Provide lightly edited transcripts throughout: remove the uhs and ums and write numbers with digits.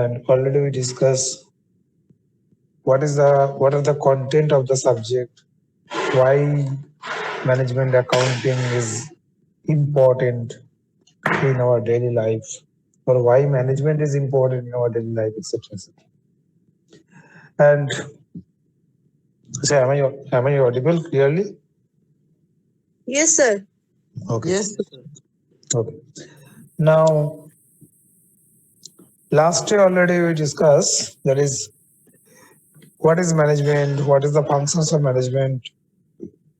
and already we discussed what are the content of the subject, why management accounting is important in our daily life, or why management is important in our daily life, etc. And so am I audible clearly? Yes, sir. Okay. Yes. Okay. Now, last year already we discussed, that is, what is management, what is the functions of management,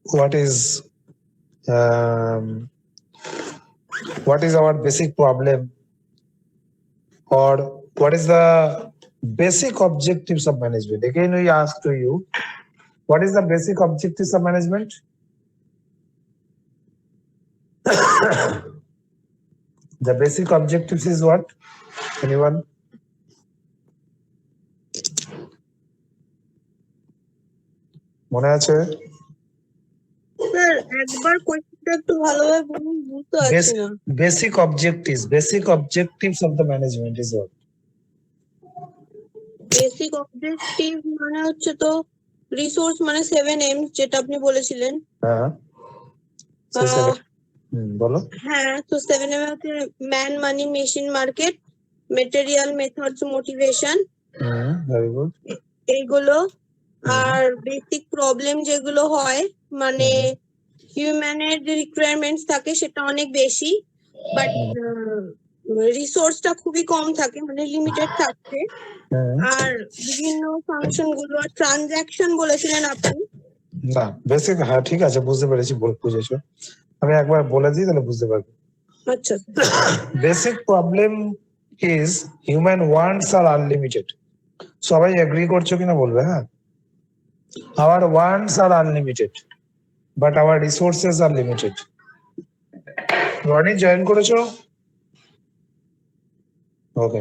what is our basic problem, or what is the basic objectives of management. Again, we ask to you, what is the basic objectives of management? The basic objectives is what? Anyone? মনে আছে? Sir একবার কোয়েশ্চেনটা একটু ভালোভাবে বলুন, বুঝতে পারছি না। Basic objectives of the management is what? Basic objective মানে হচ্ছে তো রিসোর্স মানে 7M যেটা আপনি বলেছিলেন। হ্যাঁ, বলো। হ্যাঁ, তো 7M হচ্ছে man, money, machine, market, material, methods, motivation, very good. এইগুলো। আর বেসিক প্রবলেম যেগুলো হয় মানে হিউম্যানের যে রিকোয়ারমেন্টস থাকে সেটা অনেক বেশি, বাট রিসোর্সটা খুবই কম থাকে, মানে লিমিটেড থাকছে। আর বিভিন্ন ফাংশন গুলো, ট্রানজাকশন বলেছিলেন আপনি। না, বেসিক, হ্যাঁ ঠিক আছে, বুঝতে পেরেছি, বুঝেছো। আমি একবার বলে দিই তাহলে বুঝতে পারবে। আচ্ছা। Basic problem is human wants are unlimited. সবাই এগ্রি করছো কিনা বলবে। হ্যাঁ, our wants are unlimited but our resources are limited. Roni join করেছো? ওকে,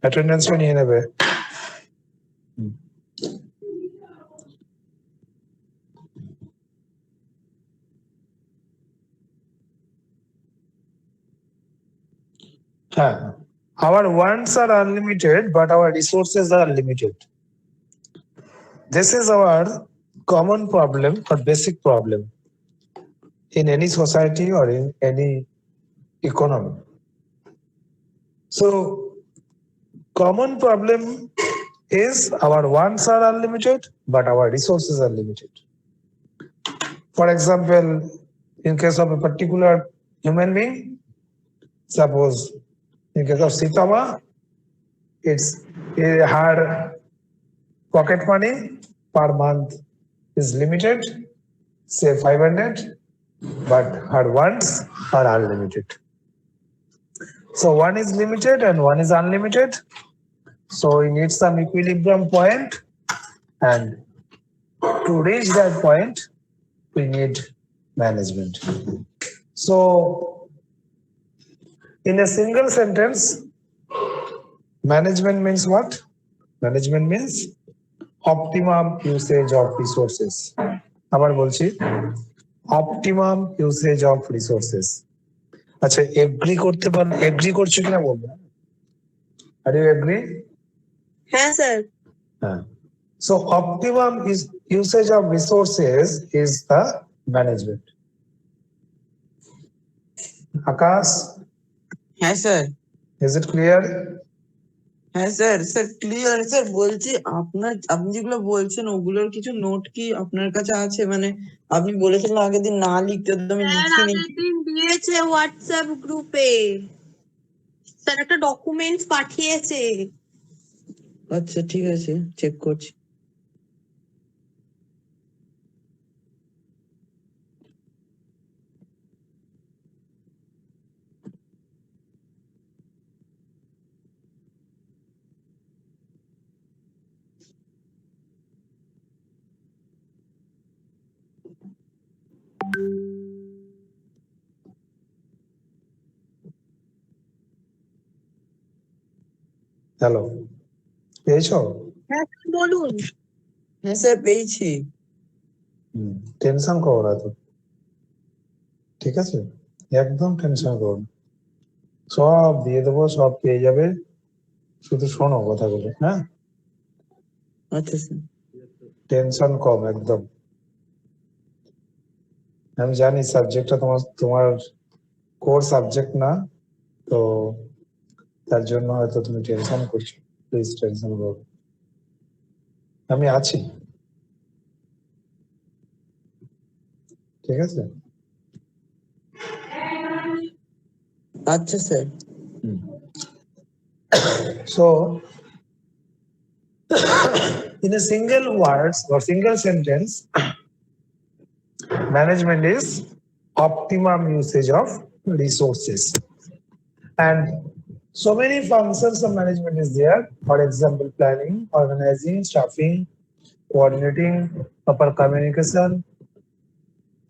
অ্যাটেন্ডেন্সটা নিয়ে নেবে। হ্যাঁ, our wants are unlimited but our resources are limited. This is our common problem or basic problem in any society or in any economy. So, common problem is our wants are unlimited but our resources are limited. For example, in case of a particular human being, suppose in case of Sitama, her pocket money per month is limited, say 500, but her wants are unlimited. So one is limited and one is unlimited. So we need some equilibrium point, and to reach that point, we need management. So in a single sentence, management means what? Management means optimum usage of resources. আবার বলছি, optimum usage of resources. আচ্ছা, agree করতে পারেন, agree করছো কিনা বলবো। Are you agree? হ্যাঁ sir. হ্যাঁ, so optimum usage of resources is the management. Akash? হ্যাঁ স্যার। Is it clear? হ্যাঁ স্যার, স্যার ক্লিয়ার স্যার। বলছি আপনি যেগুলো বলছেন ওগুলোর কিছু নোট কি আপনার কাছে আছে? মানে আপনি বলেছিলেন আগের দিন না লিখতে, আমি লিখিনি। আগের দিন দিয়েছে হোয়াটসঅ্যাপ গ্রুপে, স্যার একটা ডকুমেন্টস পাঠিয়েছে। আচ্ছা ঠিক আছে, চেক করছি। হ্যালো, পেয়েছো? হ্যাঁ বলুন। হ্যাঁ স্যার পেয়েছি। টেনশন করো না তো, ঠিক আছে? একদম টেনশন করো না, সব দিয়ে দেবো, সব পেয়ে যাবে। শুধু শোনো কথাগুলো, হ্যাঁ? আচ্ছা স্যার। টেনশন কম একদম। আমি জানি সাবজেক্টটা তোমার কোর সাবজেক্ট না, তো তার জন্য হয়তো তুমি টেনশন করছো। প্লিজ টেনশন করো, আমি আছি, ঠিক আছে? আচ্ছা sir. So, in a single words or single sentence, management is optimum usage of resources. And so many functions of management is there. For example, planning, organizing, staffing, coordinating, proper communication,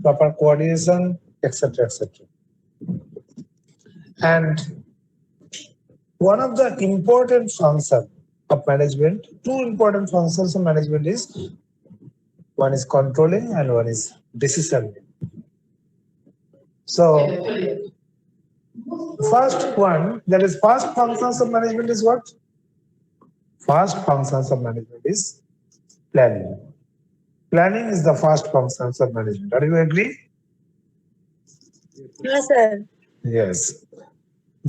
proper coordination, etc., etc. And one of the important functions of management, two important functions of management is, one is controlling and one is decision. So first one, that is first functions of management is what? First functions of management is planning. Planning is the first functions of management. Are you agree? Yes, sir. Yes.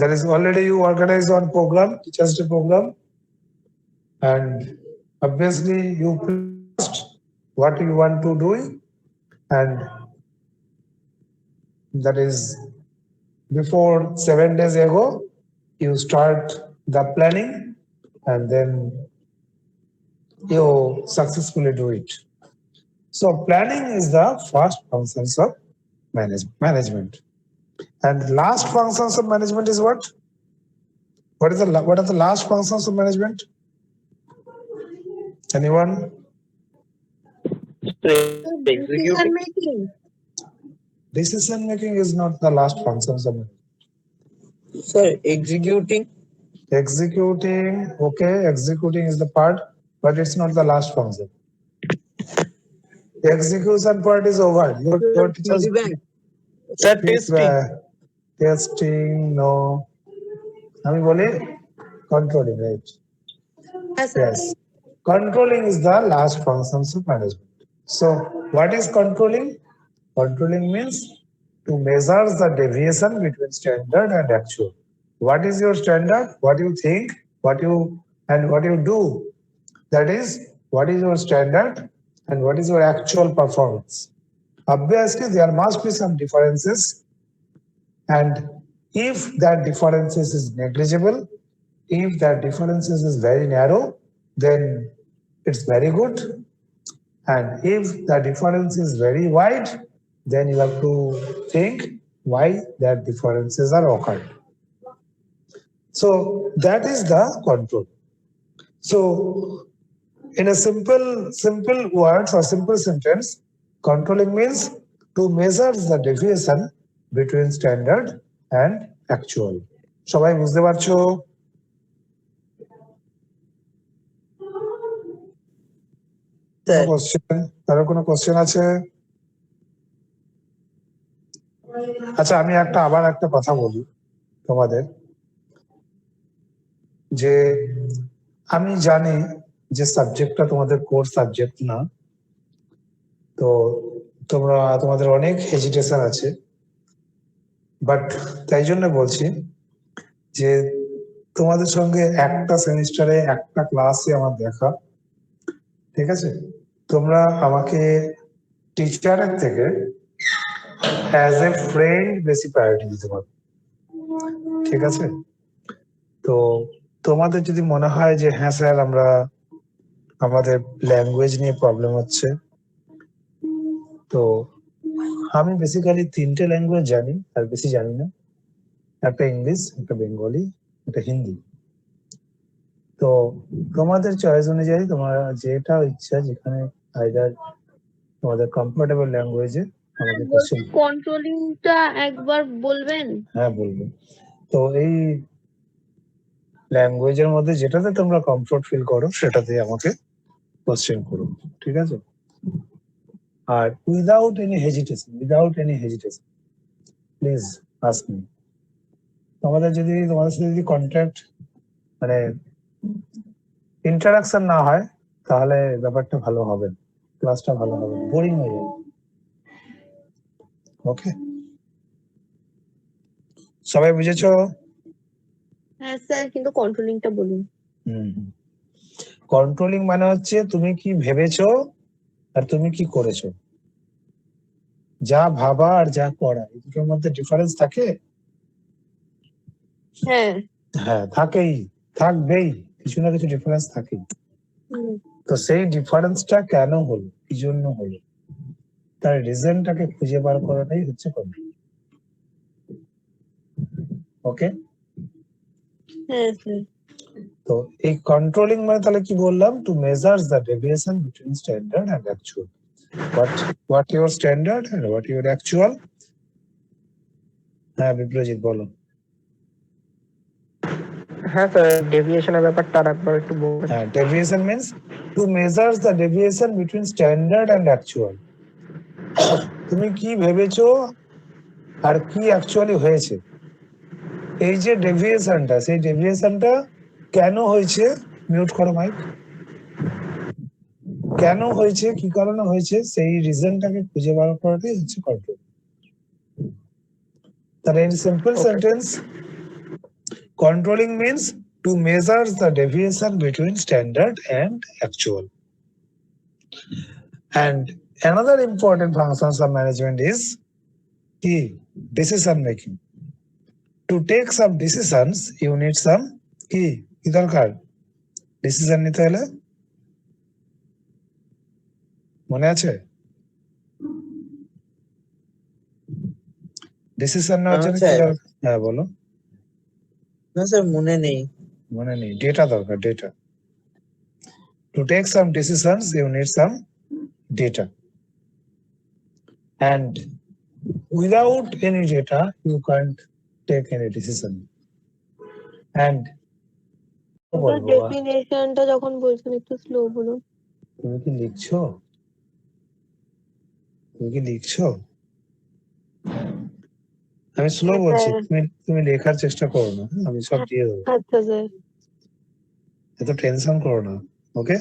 There is already you organize one program, teachers day program, and obviously you first what you want to do, and that is before 7 days ago you start the planning, and then you successfully do it. So planning is the first functions of management. And last functions of management is what? What are the last functions of management? Anyone? Decision making. Decision making is not the last functions of management. Sir, executing. Executing, okay, executing is the part, but it's not the last function. The execution part is over. Your teachers Feedback. Sir, testing. Testing, no. আমি বলি controlling, right? Yes, sir. Yes. Controlling is the last functions of management. So what is controlling? Controlling means to measure the deviation between standard and actual. What is your standard? What you think, what you do. That is, what is your standard and what is your actual performance. Obviously, there must be some differences, and if that differences is negligible, if that differences is very narrow, then it's very good. And if the difference is very wide, then you have to think why that differences are occurred. So that is the control. So in a simple words or simple sentence, controlling means to measure the deviation between standard and actual. সবাই বুঝতে পারছো? Sir. কারো কোনো question আছে? আচ্ছা, আমি আবার একটা কথা বলি তোমাদের, যে আমি জানি যে সাবজেক্টটা তোমাদের কোর সাবজেক্ট না, তো তোমাদের অনেক হেজিটেশন আছে, বাট তাই জন্য বলছি যে তোমাদের সঙ্গে একটা সেমিস্টারে একটা ক্লাসে আমার দেখা, ঠিক আছে? তোমরা আমাকে টিচারের থেকে অ্যাজ এ ফ্রেন্ড বেশি প্রায়োরিটি দিতে পারো, ঠিক আছে? তো তোমাদের যদি মনে হয় যে হ্যাঁ স্যার আমাদের ল্যাঙ্গুয়েজ নিয়ে প্রবলেম হচ্ছে, তো আমি বেসিক্যালি 3টে ল্যাঙ্গুয়েজ জানি, আর বেশি জানি না। একটা ইংলিশ, একটা বেঙ্গলি, একটা হিন্দি। তো তোমাদের চয়েস অনুযায়ী তোমার যেটা ইচ্ছা, যেখানে আইদার তোমাদের কমফোর্টেবল ল্যাঙ্গুয়েজে আমাকে কোশ্চেন। কন্ট্রোলিংটা একবার বলবেন? হ্যাঁ, বলবো। তো এই ল্যাঙ্গুয়েজের মধ্যে যেটাতে তোমরা কমফোর্ট ফিল করো সেটাতে আমাকে কোশ্চেন করো, ঠিক আছে? আর without any hesitation please ask me. তোমাদের সাথে যদি কন্ট্যাক্ট মানে ইন্টারাকশন না হয় তাহলে ব্যাপারটা ভালো হবে না, ক্লাসটা ভালো হবে না, বোরিং হয়ে যাবে। ওকে, সবাই বুঝেছো? হ্যাঁ স্যার, কিন্তু কন্ট্রোলিংটা বলুন। কন্ট্রোলিং মানে হচ্ছে তুমি কি ভেবেছো আর তুমি কি করেছো। যা ভাবা আর যা করা, এই দুটোর মধ্যে ডিফারেন্স থাকে। হ্যাঁ। হ্যাঁ, থাকবেই, কিছু না কিছু ডিফারেন্স থাকেই। তো সেই ডিফারেন্সটা কেন হলো, কি জন্য হলো, তার রিজনটাকে খুঁজে বার করাটাই হচ্ছে কন্ট্রোল। ওকে, হ্যাঁ স্যার। তো এই কন্ট্রোলিং মানে তাহলে কি বললাম, to measure the deviation between standard and actual. what your standard and what your actual? হ্যাঁ বিপ্রজিৎ বলো। হ্যাঁ স্যার, ডেভিয়েশনের ব্যাপারটা আরেকবার একটু বলবেন। হ্যাঁ, deviation means to measure the deviation between standard and actual. তুমি কি ভেবেছো আর কি অ্যাকচুয়ালি হয়েছে, এই যে ডেভিয়েশনটা, সেই ডেভিয়েশনটা কেন হয়েছে, মিউট করো মাইক, কেন হয়েছে, কি কারণে হয়েছে, সেই রিজনটাকে খুঁজে বার করাটাই হচ্ছে কন্ট্রোল। তাহলে in simple Okay. sentence, controlling means to measure the deviation between standard and actual. And another important functions of management is key decision making. To take some decisions, you need some কি দরকার, decision নিতে হলে, মনে আছে? Decision নেওয়ার জন্য কি দরকার? হ্যাঁ বলো। না স্যার, মনে নেই। মনে নেই, ডেটা দরকার, data. To take some decisions, you need some data. And without any data, you can't take any decision. And ডেফিনেশনটা যখন বলছেন একটু স্লো বলুন। তুমি কি লিখছো? তুমি কি লিখছো? আমি স্লো বলছি, তুমি লেখার চেষ্টা করো না, আমি সব দিয়ে দেবো। আচ্ছা স্যার। এত টেনশন করো না, ওকে?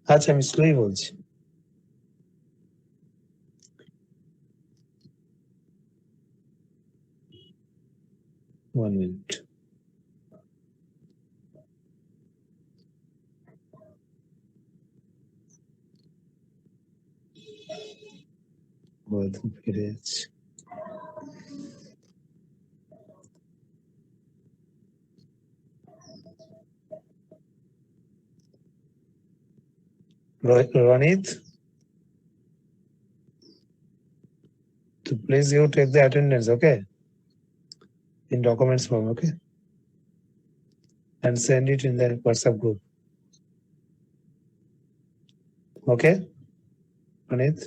আচ্ছা, আমি স্লোই বলছি। One minute. বলতে ফিরে যাচ্ছি। Ronit, so please you take the attendance, okay? In documents form, okay? And send it in the WhatsApp group. Okay? Ronit?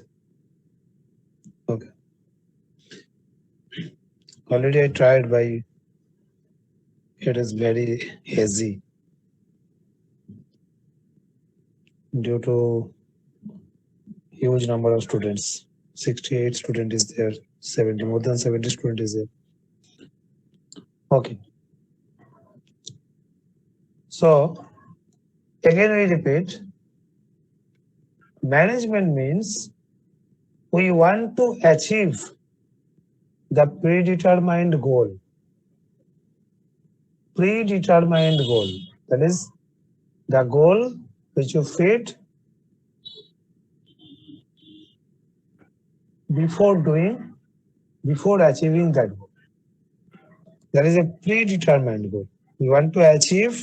Okay. Already I tried, but it is very hazy due to huge number of students. 68 student is there, 70, more than 70 student is there. Okay. So again we repeat, management means we want to achieve the predetermined goal. Predetermined goal, that is the goal which you fit before achieving that goal. That is a predetermined goal. We want to achieve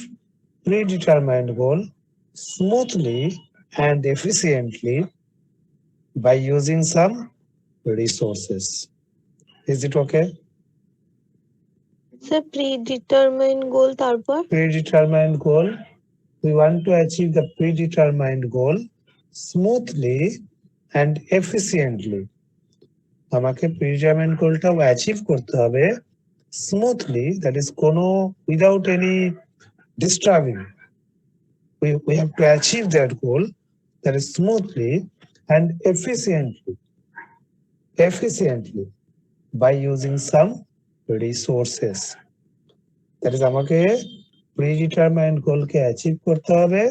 predetermined goal smoothly and efficiently by using some resources. Is it okay? Sir predetermined goal, তারপর Predetermined goal. We want to achieve the predetermined goal smoothly and efficiently. আমাকে predetermined goalটা achieve করতে হবে smoothly, that is কোনো without any disturbing. We have to achieve that goal, that is smoothly and efficiently by using some resources. That is আমাকে predetermined গোলকে achieve করতে হবে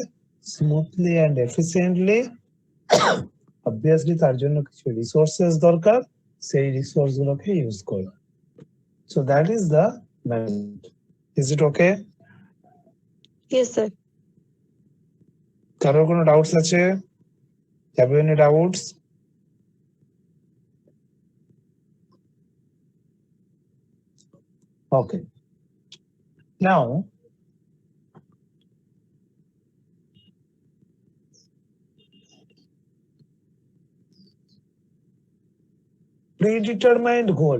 smoothly and efficiently. Obviously তার জন্য কিছু রিসোর্সেস দরকার, সেই রিসোর্স গুলোকে ইউজ করা। So that is the management. Is it okay? Yes, sir. কারোর কোনো ডাউটস আছে? Have you any doubts? Okay. Now, predetermined goal,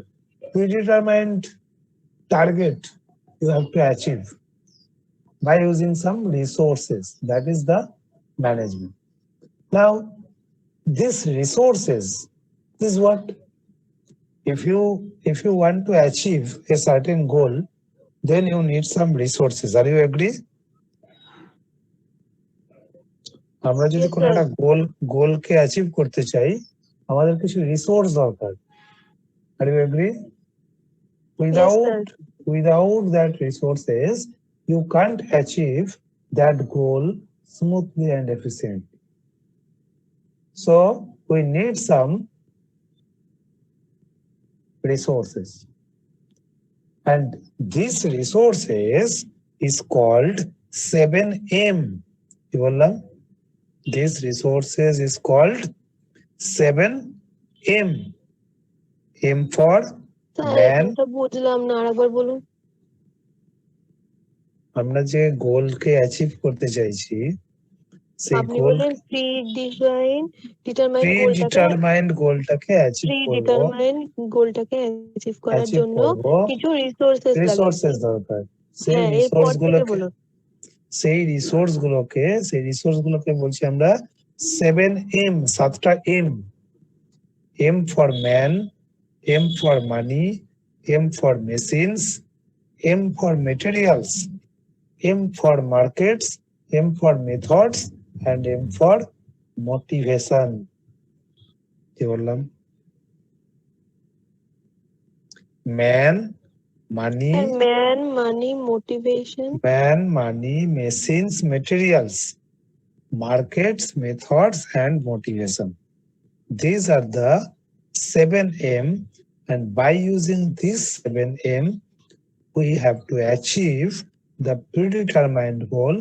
predetermined target you have to achieve by using some resources. That is the management. Now, this resources is what if you want to achieve a certain goal, then you need some resources. Are you agree? আমরা যদি Yes, কোনো sir. একটা গোলকে achieve করতে চাই, আমাদের কিছু resource দরকার। Are you agree? Without that resources, you can't achieve that goal smoothly and efficiently. So we need some resources, and these resources is called 7M. You know, these resources is called 7M. M for sir man. এখানটা বুঝলাম না, আরেকবার বলুন। আমরা যে গোলকে achieve করতে চাইছি, সেই আপনি গোল বললেন প্রিডিটারমাইন্ড গোলটাকে অ্যাচিভ করব, অ্যাচিভ করার অ্যাচিভ জন্য করব, কিছু রিসোর্সেস লাগে। রিসোর্সেস দরকার। সেই হ্যাঁ, এরপর রিসোর্স থেকে গুলোকে বলুন। সেই রিসোর্স গুলোকে বলছি আমরা 7M, 7টা M। M for man, M for money, M for machines, M for materials, M for markets, M for methods, and M for motivation. কি বললাম? Man, money, man, money, motivation, machines, materials, markets, methods, and motivation. These are the 7M, and by using these 7M, we have to achieve the predetermined goal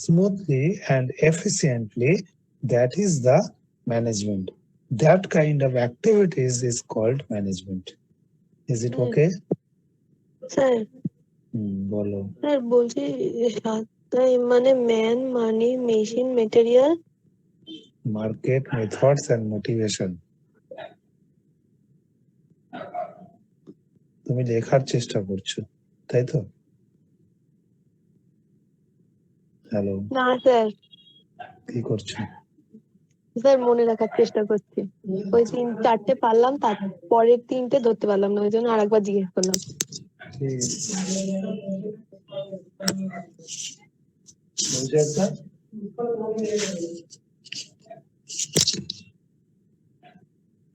smoothly and efficiently. That is the management. That kind of activities is called management. Is it okay? Sir বলো। Sir বলছি সাতটা মানে man, money, machine, material, Market, methods, and motivation. তুমি লেখার চেষ্টা করছো, তাই তো? হ্যালো, না স্যার, কি করছো? স্যার মনে রাখার চেষ্টা করছি। ওই 3-4টে পারলাম, তার পরের 3টে ধরতে পারলাম না, ওই জন্য আরেকবার জিজ্ঞেস করলাম।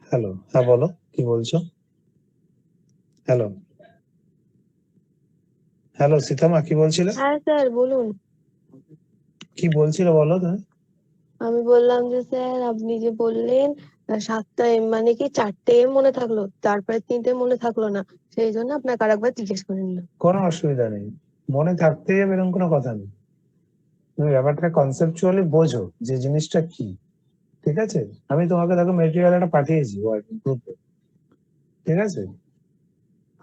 হ্যালো, হ্যাঁ বলো, কি বলছো? হ্যালো, হ্যালো সীতামা, কি বলছিলে? হ্যাঁ স্যার বলুন। কি বলছিলে বলো তুমি? আমি বললাম যে স্যার আপনি যে বললেন 7টা এম মানে কি 4টে এম মনে থাকলো, তারপরে 3টে মনে থাকলো না, সেই জন্য আপনাকে আরেকবার জিজ্ঞেস করে নিলাম। কোনো অসুবিধা নেই, মনে থাকতেই হবে এরকম কোনো কথা নেই। তুমি ব্যাপারটা কনসেপচুয়ালি বোঝো যে জিনিসটা কি, ঠিক আছে? আমি তোমাকে দেখো মেটেরিয়ালটা পাঠিয়েছি গ্রুপে, ঠিক আছে?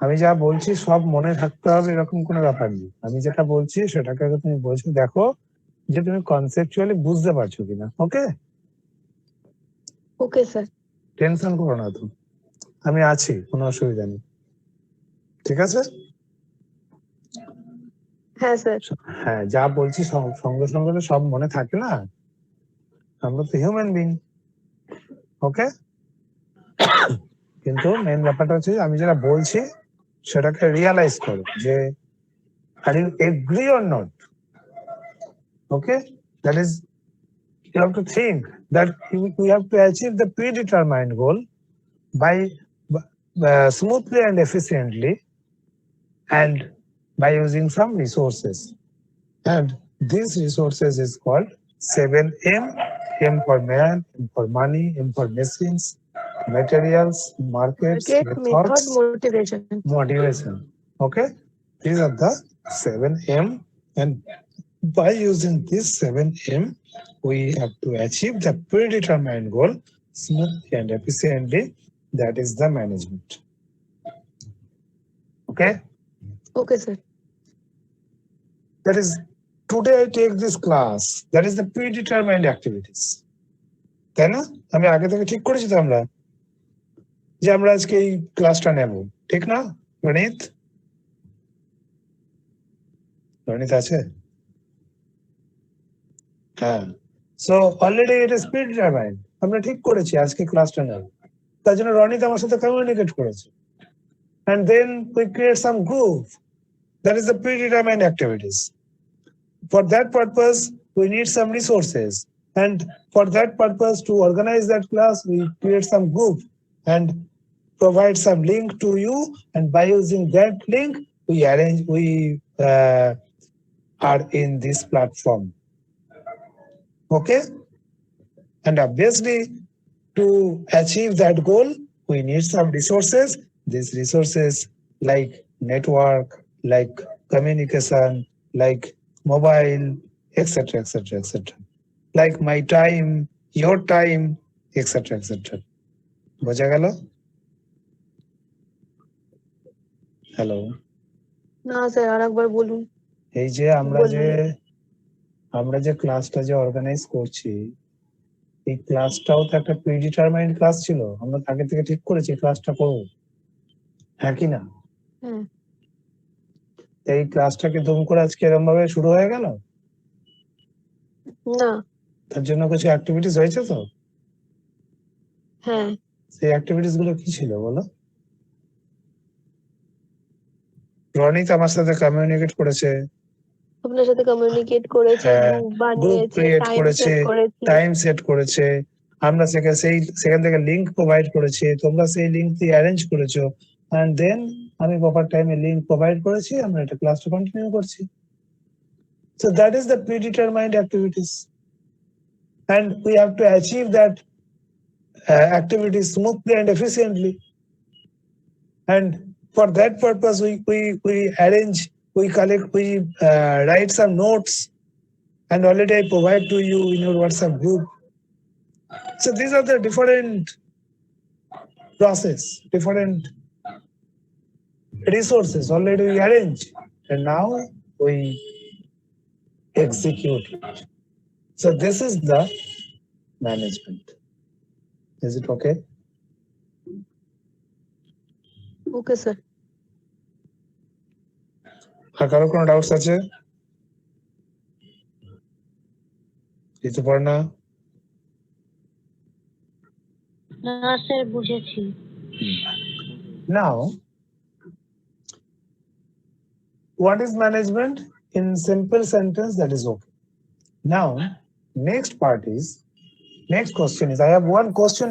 আমি যা বলছি সব মনে থাকতে হবে এরকম কোনো ব্যাপার নেই। আমি যেটা বলছি সেটাকে আগে তুমি বোঝো, দেখো যে তুমি কনসেপচুয়ালি বুঝতে পারছো কিনা। ওকে? Okay sir. টেনশন করো না, তো আমি আছি, কোনো অসুবিধা নেই, ঠিক আছে? হ্যাঁ স্যার। হ্যাঁ, যা বলছি সঙ্গে সঙ্গে তো সব মনে থাকে না, আমরা তো হিউম্যান বিং। ওকে? কিন্তু মেন ব্যাপারটা হচ্ছে আমি যেটা বলছি সেটাকে রিয়ালাইজ করো যে are you agree or not. Okay? That is, you have to think that we have to achieve the predetermined goal by smoothly and efficiently and by using some resources. And these resources is called 7M. M for man, M for money, M for machines, materials, markets, Market, method, methods, motivation. motivation. Okay, these are the 7M, and by using this 7M, we have to achieve the predetermined goal smoothly and efficiently. That is the management. Okay, Okay, sir. that is today I take this class. That is the predetermined activities. তাই না? আমি আগে থেকে ঠিক করেছি তো আমরা যে আমরা আজকে এই ক্লাসটা নেব, ঠিক না রনিত? রনিত আছে? হ্যাঁ, so already it is predetermined, আমরা ঠিক করেছি আজকে ক্লাসটা নেব। তার জন্য রনিত আমার সাথে কমিউনিকেট করেছে, and then we create some group. That is the predetermined activities. For that purpose, we need some resources, and for that purpose, to organize that class, we create some group and provide some link to you, and by using that link, we are in this platform. Okay, and obviously to achieve that goal, we need some resources. These resources like network, like communication, like mobile, etc., etc., etc., like my time, your time, etc., etc. বোঝা গেল? Hello, না sir, আরেকবার বলুন। এই যে আমরা যে ক্লাসটা যে অর্গানাইজ করছি, এই ক্লাসটাও তো একটা প্রিডিটারমাইন্ড ক্লাস ছিল। আমরা আগে থেকে ঠিক করেছি ক্লাসটা করব, হ্যাঁ কি না? হ্যাঁ। এই ক্লাসটাকে দুম করে আজকে এরকম ভাবে শুরু হয়ে গেল? না। তার জন্য কিছু অ্যাক্টিভিটিস হয়েছে তো? হ্যাঁ। সেই অ্যাক্টিভিটিস গুলো কি ছিল বলো? রনিত আমার সাথে কমিউনিকেট করেছে, আপনার সাথে কমিউনিকেট করেছে, গ্রুপ গ্রুপ বানিয়েছে, ক্রিয়েট টাইম করেছে, সেট করেছে। টাইম সেট করেছে, আমরা সেখান থেকে লিংক প্রোভাইড করেছি, তোমরা সেই লিংক দিয়ে অ্যারেঞ্জ করেছো, এন্ড দেন আমি প্রপার টাইমে লিংক প্রোভাইড করেছি, আমরা এটা ক্লাসটা কন্টিনিউ করছি। So that is the predetermined activities, and we have to achieve that activities smoothly and efficiently. And for that purpose, we arrange, we collect, we write some notes, and already I provide to you in your WhatsApp group. So these are the different process, different resources already we arrange, and now we execute it. So this is the management. Is it okay? Okay sir. আর কারো কোনো doubts আছে? ঋতুপর্ণা? না sir, বুঝেছি। Now, what is management? In simple sentence, that is okay. Now, next question is, I have one question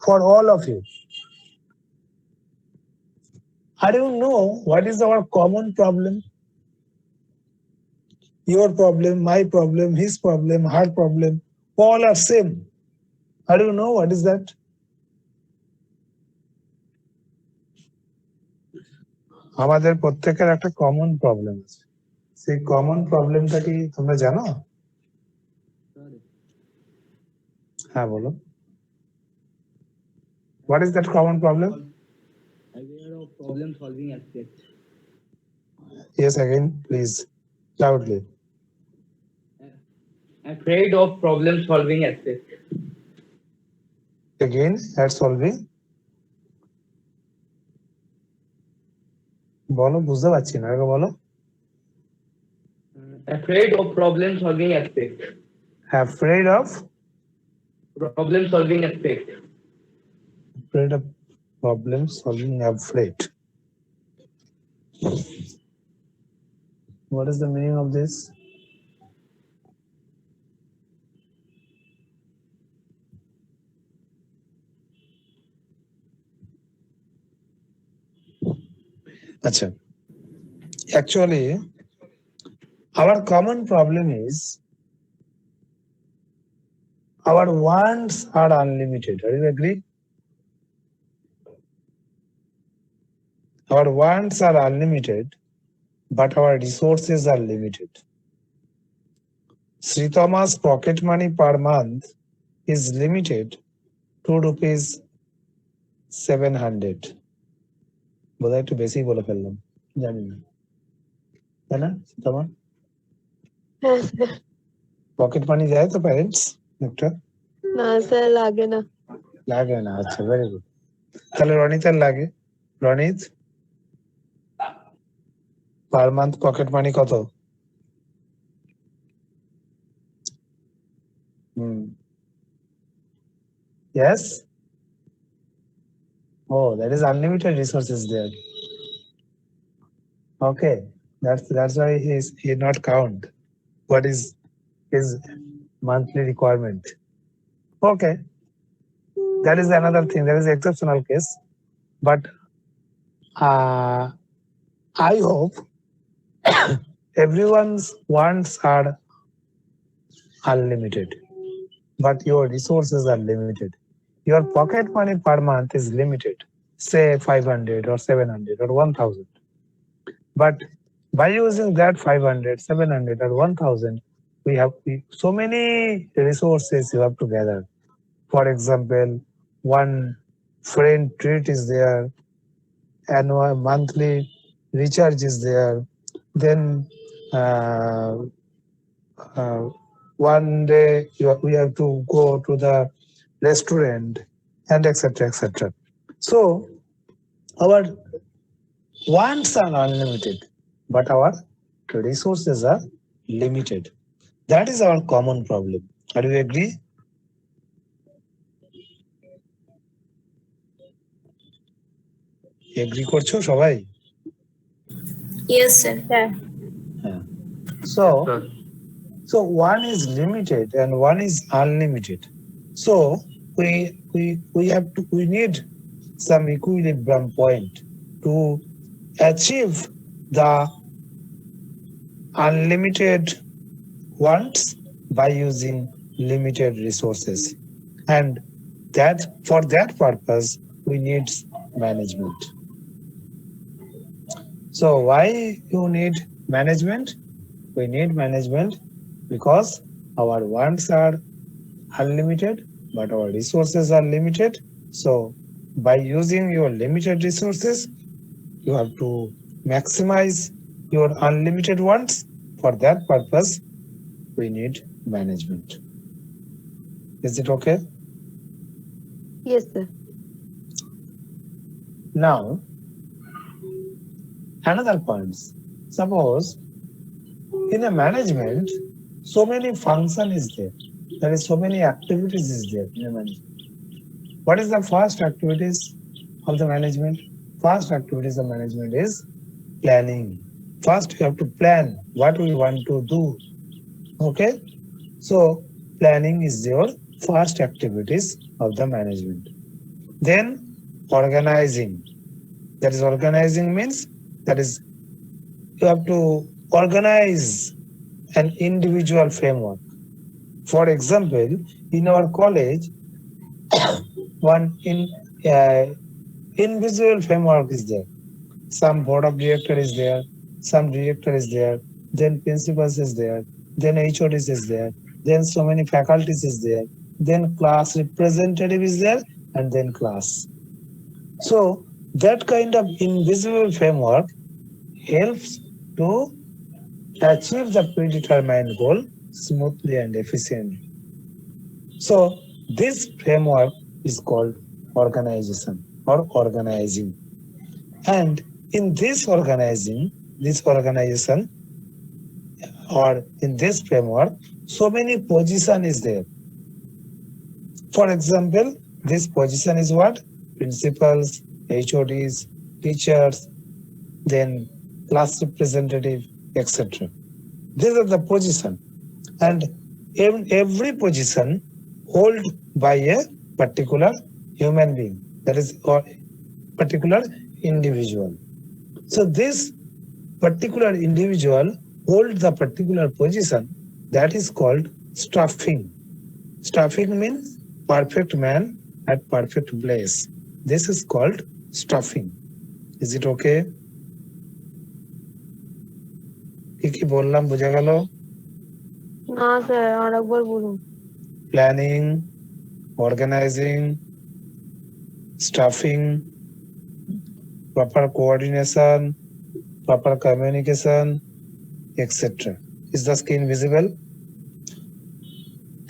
for all of you. How do you know what is our common problem? Your problem, my problem, his problem, her problem, all are same. How do you know what is that? আমাদের প্রত্যেকের একটা common problem আছে। সেই common প্রবলেমটা কি তোমরা জানো? হ্যাঁ বলো। What is that common problem? Aware of problem solving aspect. Yes, again, please, loudly. Afraid of problem solving aspect. Again, at solving. বলো, বুঝতে পারছি না, আগে বলো। Afraid of problem solving aspect. Afraid of Problem solving aspect. problem solving, afraid. What is the meaning of this? Acha. Actually, Our common problem is our wants are unlimited. Are you agree? Our wants are unlimited, but our resources are limited. Sritama's pocket money per month is limited to rupees 700. বোধহয় একটু বেশি বলে ফেললাম, জানি না, তাই না সীতামা? হ্যাঁ স্যার। পকেট মানি দেয় তো প্যারেন্টস একটা? না স্যার, লাগে না। লাগে না, আচ্ছা, ভেরি গুড। তাহলে রনিতার লাগে। Ronit, per month pocket money কত? Yes. Oh, that is unlimited resources there. Okay, that's why he not count what is his monthly requirement. Okay, that is another thing. That is exceptional case, but I hope everyone's wants are unlimited, but your resources are limited. Your pocket money per month is limited, say 500 or 700 or 1000. But by using that 500, 700 or 1000, we have so many resources you have to gather. For example, one friend treat is there, annual monthly recharge is there, then one day we have to go to the restaurant, and etc. etc. So our wants are unlimited, but our resources are limited. That is our common problem. Are you agree? Agree করছো সবাই? Yes, sir. So one is limited and one is unlimited. So we need some equilibrium point to achieve the unlimited wants by using limited resources, and that for that purpose we need management. So why you need management? We need management because our wants are unlimited, but our resources are limited. So by using your limited resources, you have to maximize your unlimited wants. For that purpose, we need management. Is it okay? Yes sir. Now, another point. Suppose in a management, so many function is there. There is so many activities is there in a management. What is the first activities of the management? First activities of management is planning. First, you have to plan what we want to do. Okay? So, planning is your first activities of the management. Then, organizing. That is, organizing means that is, you have to organize an individual framework. For example, in our college, one invisible framework is there. Some board of director is there, some director is there, then principals is there, then HODs is there, then so many faculties is there, then class representative is there, and then class. So that kind of invisible framework helps to achieve the predetermined goal smoothly and efficiently. So this framework is called organization or organizing. And in this organization or in this framework, so many position is there. For example, this position is what? Principals, HODs, teachers, then class representative, etc. These are the position, and every position held by a particular human being, that is a particular individual. So this particular individual hold the particular position, that is called stuffing. Stuffing means perfect man at perfect place. This is called stuffing. Is it okay? কি বললাম বোঝা গেল? না sir আরেকবার বলুন। Planning, organizing, stuffing, proper coordination, proper communication, etc. Is the screen visible?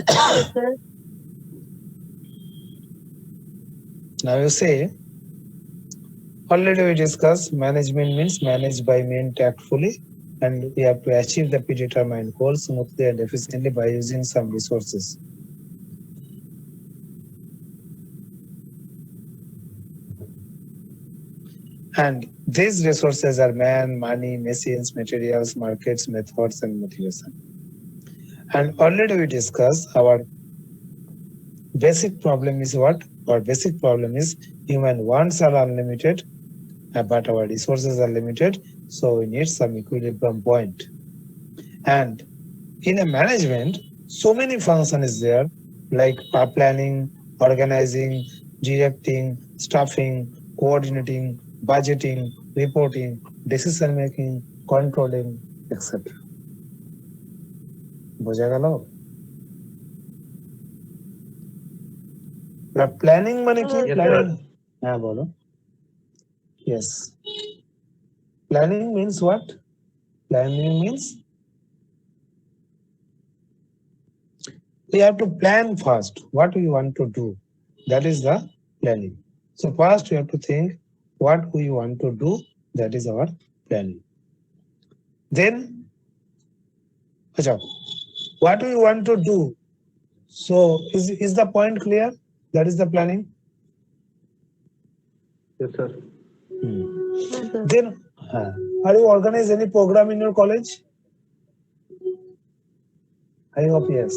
Yes, sir. Now you say, already we discussed management means manage by men tactfully, and we have to achieve the predetermined goals smoothly and efficiently by using some resources. And these resources are man, money, machines, materials, markets, methods, and motivation. And already we discussed our basic problem is what? Our basic problem is human wants are unlimited, but our resources are limited, so we need some equilibrium point. And in a management, so many functions is there, like planning, organizing, directing, staffing, coordinating, budgeting, reporting, decision making, controlling, etc. বোঝা গেল? Planning মানে কি? Planning, হ্যাঁ বলো। Yes. Planning means what? Planning means we have to plan first what we want to do. That is the planning. So first we have to think what we want to do. That is our planning. Then, what we want to do. So is the point clear? That is the planning. Yes, sir. Yes, sir. Then, are you organize any program in your college? I hope yes.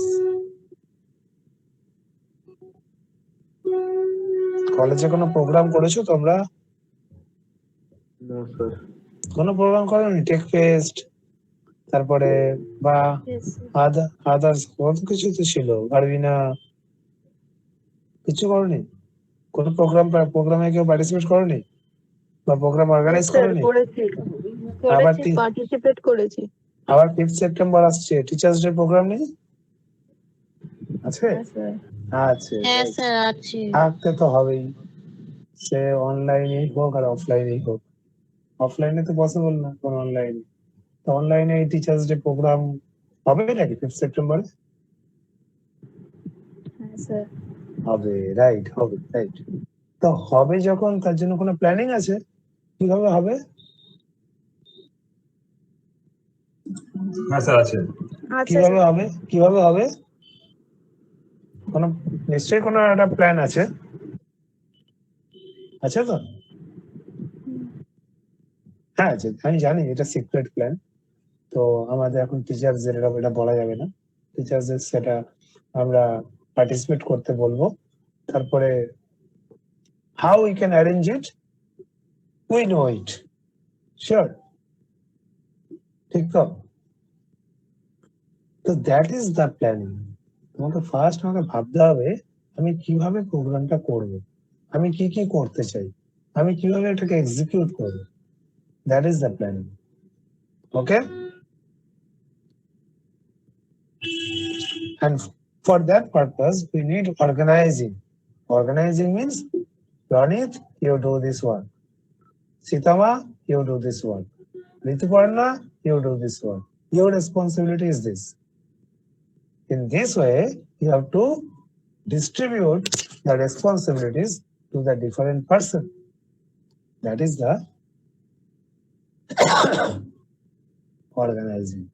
কলেজে কোনো programme করেছো তোমরা? No, sir. কোনো programme করোনি? Take fest, তারপরে বা Yes, sir. Others কত কিছু তো ছিল, পারবিনা, কিছু করোনি? কোনো প্রোগ্রামে কেউ পার্টিসিপেট করোনি বা প্রোগ্রাম অর্গানাইজ Yes, sir, করোনি? করেছি পার্টিসিপেট করেছি। আবার 5th সেপ্টেম্বর আসছে, টিচার্স ডে প্রোগ্রাম নেই? আছে? হ্যাঁ স্যার। আছে। হ্যাঁ স্যার আছে। থাকতে তো হবেই, সে অনলাইনে হোক আর অফলাইনে হোক। অফলাইনে তো পসিবল না, কোন অনলাইনে। তো অনলাইনে এই টিচার্স ডে প্রোগ্রাম হবে নাকি 5th সেপ্টেম্বরে? হ্যাঁ স্যার। হবে, রাইট, হবে, রাইট। তো হবে যখন, তার জন্য কোনো প্ল্যানিং আছে? কিভাবে হবে? হ্যাঁ স্যার আছে। কিভাবে হবে? কিভাবে হবে? কোনো নিশ্চয়ই কোনো একটা প্ল্যান আছে, আছে তো? হ্যাঁ আছে, আমি জানি এটা সিক্রেট প্ল্যান। তো আমাদের এখন টিচারদের এটা বলা যাবে না। টিচারদের সেটা আমরা পার্টিসিপেট করতে বলবো। তারপরে how we can arrange it, we know it. Sure. ঠিক তো? তো দ্যাট ইজ দ্য প্ল্যানিং। তোমাকে ফার্স্ট আমাকে ভাবতে হবে আমি কিভাবে প্রোগ্রামটা করব, আমি কি কি করতে চাই, আমি কিভাবে এটাকে এক্সিকিউট করব। That is the planning. Okay? And for that purpose, we need organizing. Organizing means, Ronit, you do this one. Sitama, you do this one. Rituparna, you do this one. Your responsibility is this. In this way, you have to distribute the responsibilities to the different person. That is the organizing.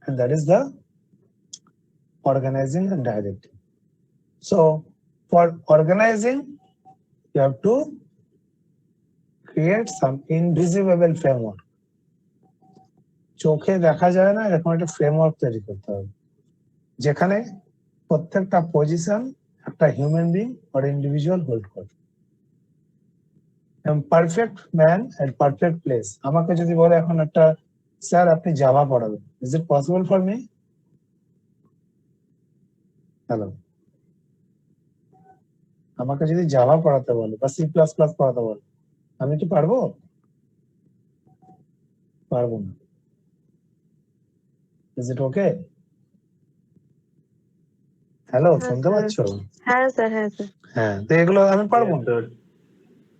And that is the organizing and directing. So for organizing, you have to create some invisible framework. চোখে দেখা যায় না এরকম একটা framework তৈরি করতে হবে, যেখানে প্রত্যেকটা পজিশন একটা হিউম্যান বিং আর ইন্ডিভিজুয়াল হোল্ড করে। Perfect man and perfect place. আমাকে যদি বলে এখন একটা স্যার আপনি জাভা পড়াবেন, is it possible for me? Hello, আমাকে যদি জাভা পড়াতে বলে বা সি প্লাস প্লাস পড়াতে বলে, আমি কি পারবো? পারবো না। Is it okay? হ্যালো, হ্যাঁ, শুনতে স্যার। পাচ্ছ? হ্যাঁ স্যার, হ্যাঁ স্যার। হ্যাঁ, তো এগুলো আমি পারবো Yes, না, sir.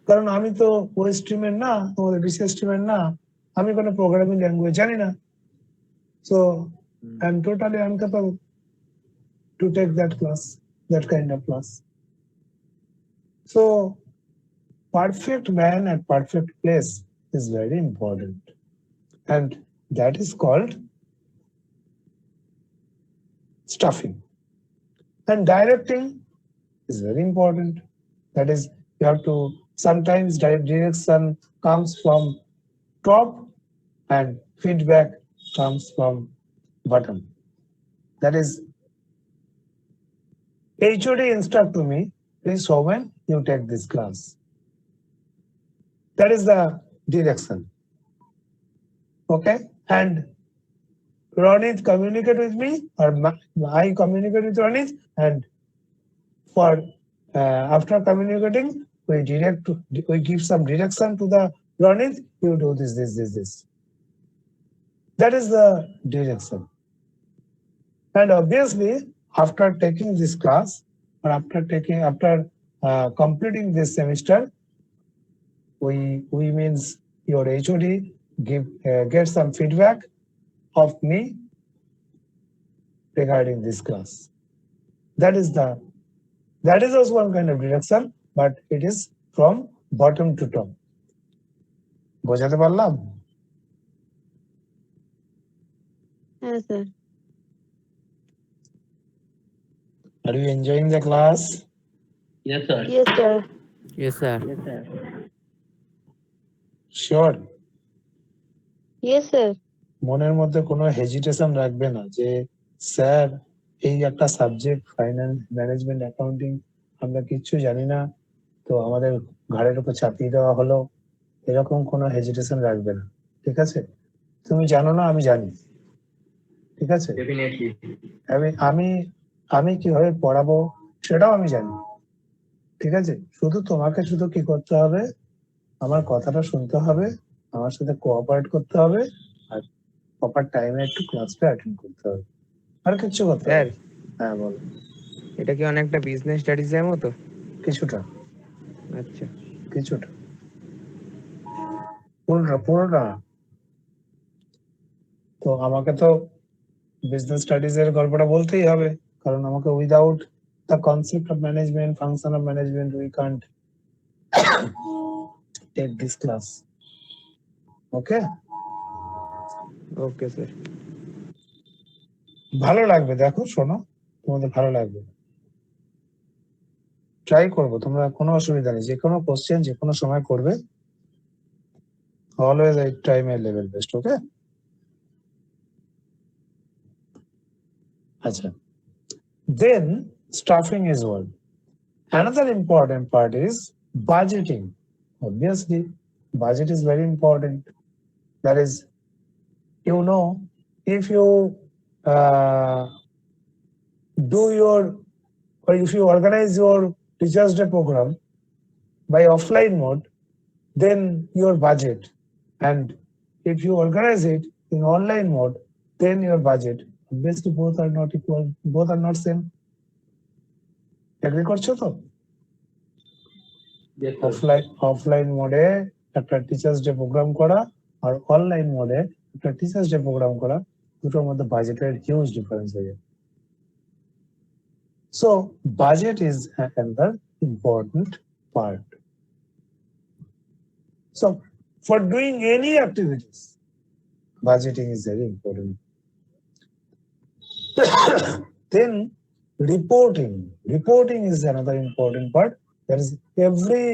কারণ আমি তো ওই স্ট্রিমের না, তোমাদের বিসিএস স্ট্রিমের না, আমি কোনো প্রোগ্রামিং ল্যাঙ্গুয়েজ জানি না। So I am totally uncapable to take that class, that kind of class. So perfect man at perfect place is very important, and that is called stuffing. And directing is very important. That is, you have to sometimes direction comes from top and feedback comes from bottom. That is, HOD instruct to me, please Somen, you take this class. That is the direction. Okay, and Ronit communicate with me, or I communicate with Ronit, and for after communicating, we give some direction to the Ronit. You do this. That is the direction. And obviously, after taking this class, or after completing this semester, we means your HOD get some feedback of me regarding this class. That is also one kind of direction, but it is from bottom to top. বোঝাতে পারলাম? হ্যাঁ sir. Are you enjoying the class? Yes, sir. Yes sir. Yes, sir. Sure. Yes sir. মনের মধ্যে কোনো hesitation রাখবে না যে sir এই একটা সাবজেক্ট ফাইন্যান্স ম্যানেজমেন্ট অ্যাকাউন্টিং আমরা কিচ্ছু জানি না, তো আমাদের ঘাড়ের উপর চাপিয়ে দেওয়া হলো, এরকম কোনো হেজিটেশন রাখবে না। ঠিক আছে? তুমি জানো না, আমি জানি। ঠিক আছে? Definitely. আমি আমি কিভাবে পড়াবো সেটাও আমি জানি। ঠিক আছে? তোমাকে শুধু কি করতে হবে, আমার কথাটা শুনতে হবে, আমার সাথে কোঅপারেট করতে হবে, আর প্রপার টাইমে একটু ক্লাসটা অ্যাটেন্ড করতে হবে, আর কিছু করতে হবে। হ্যাঁ বলো। এটা কি অনেকটা বিজনেস স্টাডিজের মতো? কিছুটা আচ্ছা। কিছুটা, পুরোটা। তো আমাকে তো বিজনেস স্টাডিজ এর গল্পটা বলতেই হবে, কারণ আমাকে without the concept of management, function of management, we can't take this class. Okay? Okay sir. ভালো লাগবে, দেখো শোনো, তোমাদের ভালো লাগবে। ট্রাই করবো, তোমরা কোনো অসুবিধা নেই, যে কোনো কোশ্চেন যে কোনো সময় করবে। Always I try my level best. Okay? আচ্ছা, then staffing is one. Another important part is budgeting. Obviously, budget is very important. That is, if you uh, do your, or if you organize your Teachers' Day program by offline mode, then your budget, and if you organize it in online mode, then your budget. Obviously, both are not equal, both are not same. Agree করছো তো? Yes, sir. Offline মোডে একটা teachers day programme করা আর online মোডে একটা teachers day programme করা, দুটোর মধ্যে বাজেটের হিউজ ডিফারেন্স হয়ে যায়। So budget is another important part. So for doing any activities, budgeting is very important. Then reporting is another important part. That is, every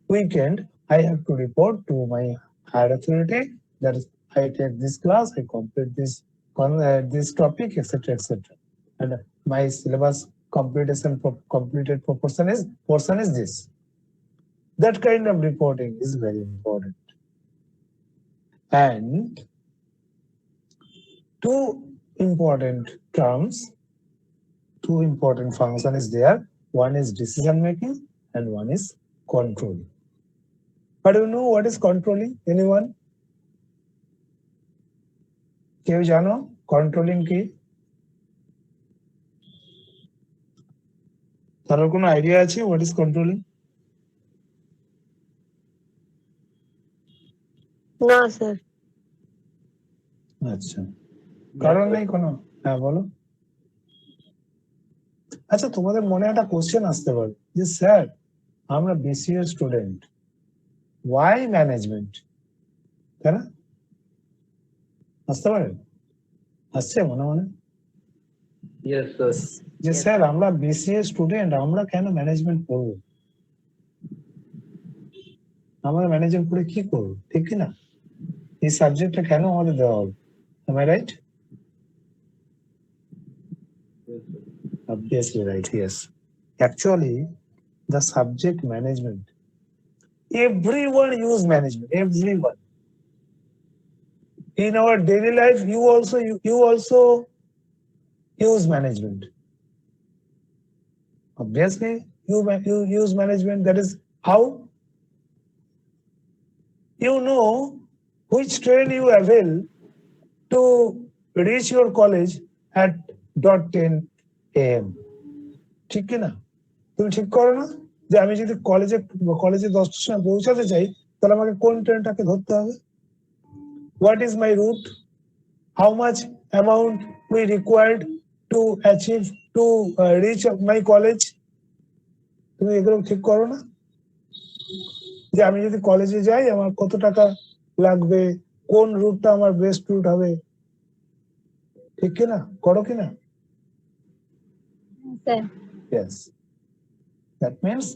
weekend I have to report to my higher authority, that is, I take this class, I complete this topic, etc., etc., and my syllabus completed portion is this. That kind of reporting is very important. And two important terms, two important function is there. One is decision making and one is controlling. But do you know what is controlling? Anyone? কেউ জানো controlling কি? কারোর কোনো idea আছে what is controlling? না sir. আচ্ছা, কারণ নেই কোনো? হ্যাঁ বলো। আচ্ছা, তোমাদের মনে একটা কোশ্চেন আসতে পারে যে স্যার আমরা বিসিএ স্টুডেন্ট, ওয়াই ম্যানেজমেন্ট? তাই না? আসতে পারে? আসছে মনে মনে Yes, sir. যে স্যার আমরা বিসিএ স্টুডেন্ট, আমরা কেন ম্যানেজমেন্ট করবো? আমরা ম্যানেজমেন্ট করে কি করবো, ঠিক কি না? এই সাবজেক্টটা কেন আমাদের দেওয়া হবে? Am I right? Yes, sir. Obviously right, yes. Actually, the subject management, everyone use management, everyone. In our daily life, you also use management. Obviously, you use management. That is how you know which train you avail to reach your college at .10 AM. ঠিক কি না? তুমি ঠিক করো না যে আমি যদি কলেজে 10টার সময় পৌঁছাতে চাই তাহলে আমাকে কোন ট্রেনটাকে ধরতে হবে? What is my route? How much amount we required to achieve to reach my college? তুমি এগুলো ঠিক করো না যে আমি যদি কলেজে যাই আমার কত টাকা লাগবে, কোন রুটটা আমার বেস্ট রুট হবে, ঠিক কি না? করো কি না? Sir. Yes. That means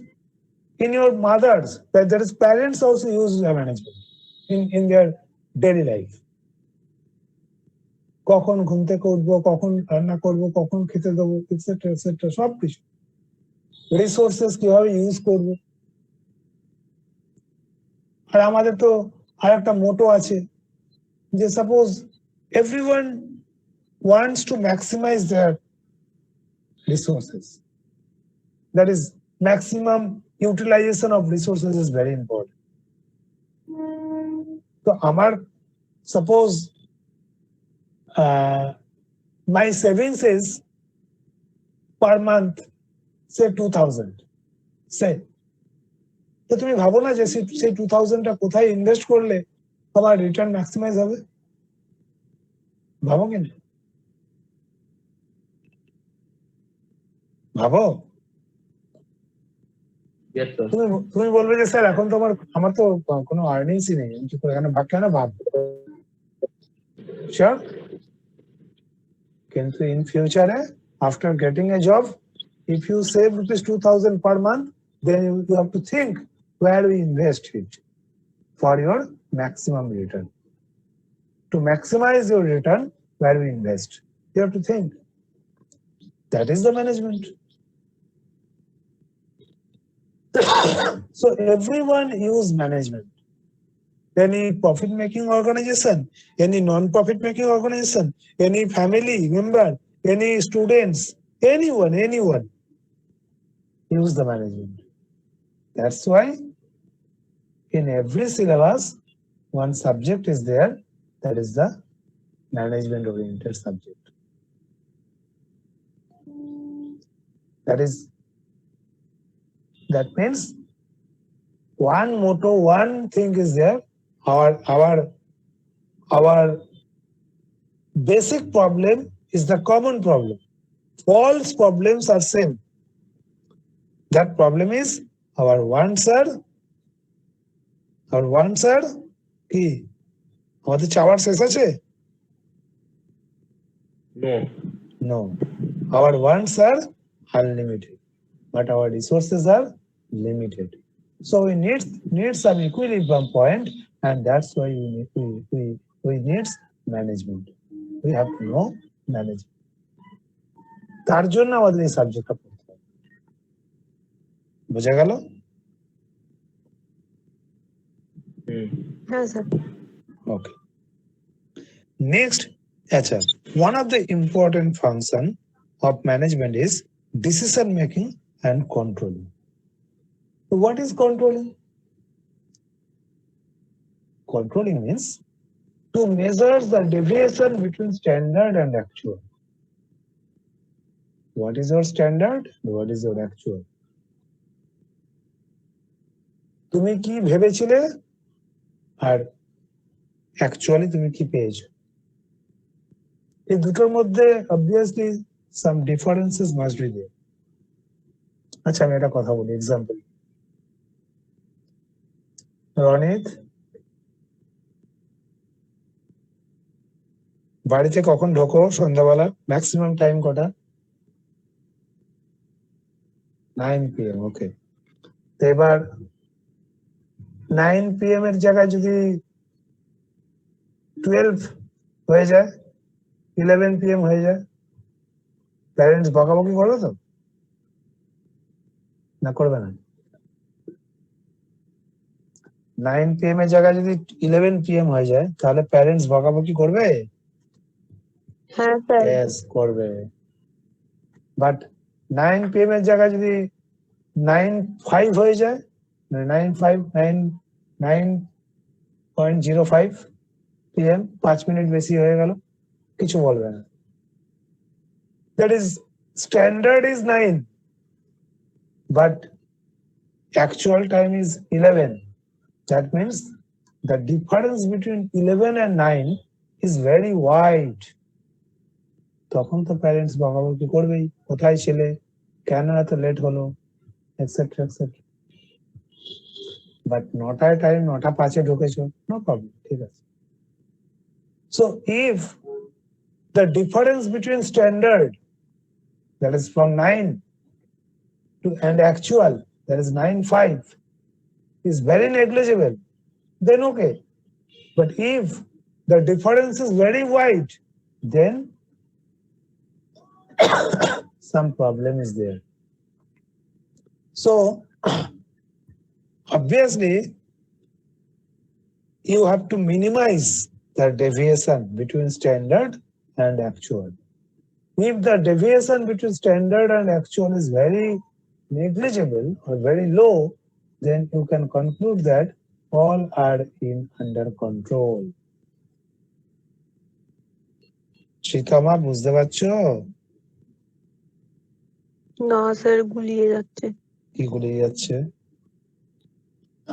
in your mothers, that there is parents also use management in their daily life. কখন ঘুম থেকে উঠবো, কখন রান্না করবো, কখন খেতে দেবো, এটসেট্রা এটসেট্রা সবকিছু। রিসোর্সেস কিভাবে ইউজ করবো। আর আমাদের তো আর একটা মোটো আছে যে suppose everyone wants to maximise their resources, that is maximum utilisation of resources is very important. তো আমার suppose my savings is per month say 2000, say, তো তুমি ভাবো না যে সেই 2000টা কোথায় ইনভেস্ট করলে তোমার রিটার্ন ম্যাক্সিমাইজ হবে? ভাবো কিনা? ভাবো। Yes, sir. তুমি বলবে যে স্যার এখন তো আমার তো কোনো আর্নিংসই নেই, আমি কি করে কেন ভাববো? শিওর। কিন্তু in future, after getting a job, if you save ₹2000 per month, then you have to think where we invest it for your maximum return. To maximize your return, where we invest, you have to think. That is the management. So everyone use management. Any profit-making organization, any non-profit making organization, any family member, any students, anyone use the management. That's why in every syllabus, one subject is there, that is the management-oriented subject. That means one motto, one thing is there. Our basic problem is the common problem. False problems are same. That problem is our wants are কি? আমাদের চাওয়ার শেষ আছে? No. Our wants are unlimited, but our resources are limited. So we need some equilibrium point, and that's why we need management. We have to know management. তার জন্য আমাদের এই সাবজেক্টটা পড়তে হবে। বুঝা গেল? হ্যাঁ sir. Okay. Next, Acha. One of the important function of management is decision making and controlling. So what is controlling? Controlling means to measure the deviation between standard and actual. What is your standard? What is your actual? তুমি কি ভেবেছিলে আর actually তুমি কি পেয়েছো, এই দুটোর মধ্যে obviously some differences must be there. আচ্ছা আমি একটা কথা বলি, এক্সাম্পল। রনিত, বাড়িতে কখন ঢোকো সন্ধ্যাবেলা? ম্যাক্সিমাম টাইম কটা? 9 PM। ওকে, তো এবার 9 PM এর জায়গায় যদি 12 হয়ে যায়, 11 PM হয়ে যায়, প্যারেন্টস বকাবকি করবে তো? না করবে না? 9 PM এর জায়গায় যদি 11 PM হয়ে যায় তাহলে প্যারেন্টস বকাবকি করবে? হ্যাঁ স্যার। Yes, করবে। বাট 9 PM এর জায়গায় যদি 9:05 হয়ে যায়, 9:05 PM, 5 মিনিট বেশি হয়ে গেল, কিছু বলবে না। That is standard is 9 but actual time is 11. That means the difference between 11 and 9 is very wide. তখন তো প্যারেন্টস বকাবকি করবেই, কোথায় ছেলে, কেন এত লেট হলো, এটসেট্রা এটসেট্রা। বাট 9টায় টাইম, 9:05 ঢুকেছো, নো প্রবলেম, ঠিক আছে। So if the difference between standard, that is from 9 to and actual, that is 9:05, is very negligible, then okay. But if the difference is very wide, then some problem is there. So obviously you have to minimize the deviation between standard and actual. If the deviation between standard and actual is very negligible or very low, then you can conclude that all are in under control. Sreetama, বুঝতে পারছো? না sir, গুলিয়ে যাচ্ছে। কি গুলিয়ে যাচ্ছে?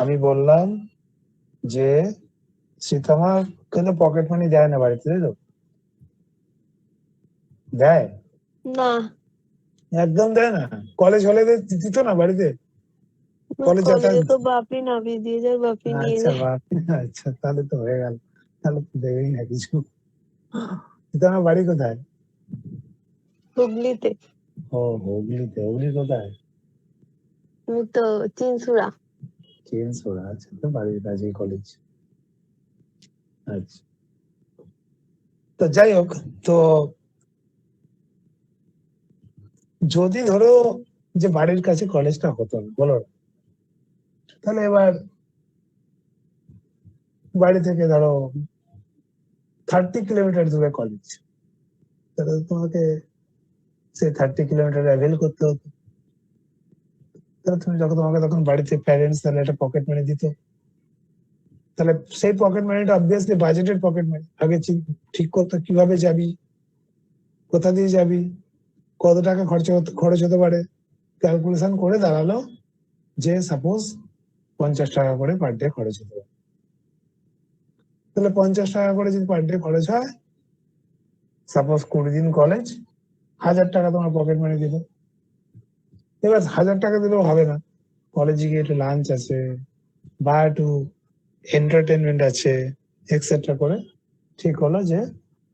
আমি বললাম যে শ্রীতমা কিন্তু পকেট মানি দেয় না বাড়িতে, তাই তো? দেয়? না, একদম দেয় না। কলেজ হলে দিত না বাড়িতে? কলেজ কলেজে তো বাপি নামিয়ে দিয়ে যায়, বাপি নিয়ে আচ্ছা যায়। বাপ, আচ্ছা তাহলে তো হয়ে গেল, তাহলে তো দেবেই না কিছু। শ্রীতমার বাড়ি কোথায়? হুগলিতে। ও হুগলিতে। হুগলি কোথায়? আমি তো চিনসুরা। চিনসুরা, আচ্ছা, তো বাড়ির কাছেই কলেজ। আচ্ছা, তো যাই হোক, তো যদি ধরো যে বাড়ির কাছে কলেজটা হতো না, বলো, তাহলে এবার বাড়ি থেকে ধরো 30 কিলোমিটার দূরে কলেজ, তাহলে তোমাকে সেই 30 কিলোমিটার অ্যাভেল করতে হতো। তাহলে তুমি যখন তোমাকে তখন বাড়িতে প্যারেন্টস তাহলে একটা পকেট মানি দিত, তাহলে সেই পকেট মানিটা অবভিয়াসলি বাজেটেড পকেট মানি। আগে ঠিক করতো কিভাবে যাবি, কোথা দিয়ে যাবি, কত টাকা খরচ হতে পারে, ক্যালকুলেশন করে দাঁড়ালো যে সাপোজ 50 টাকা করে পার ডে খরচ হতে পারে। তাহলে 50 টাকা করে যদি পার ডে খরচ হয়, সাপোজ 20 দিন কলেজ, 1000 টাকা তোমার পকেট মানি দিল। এবার 1000 টাকা দিলেও হবে না, কলেজে গিয়ে একটু লাঞ্চ আছে বা একটু এন্টারটেনমেন্ট আছে এক্সেট্রা করে ঠিক হলো যে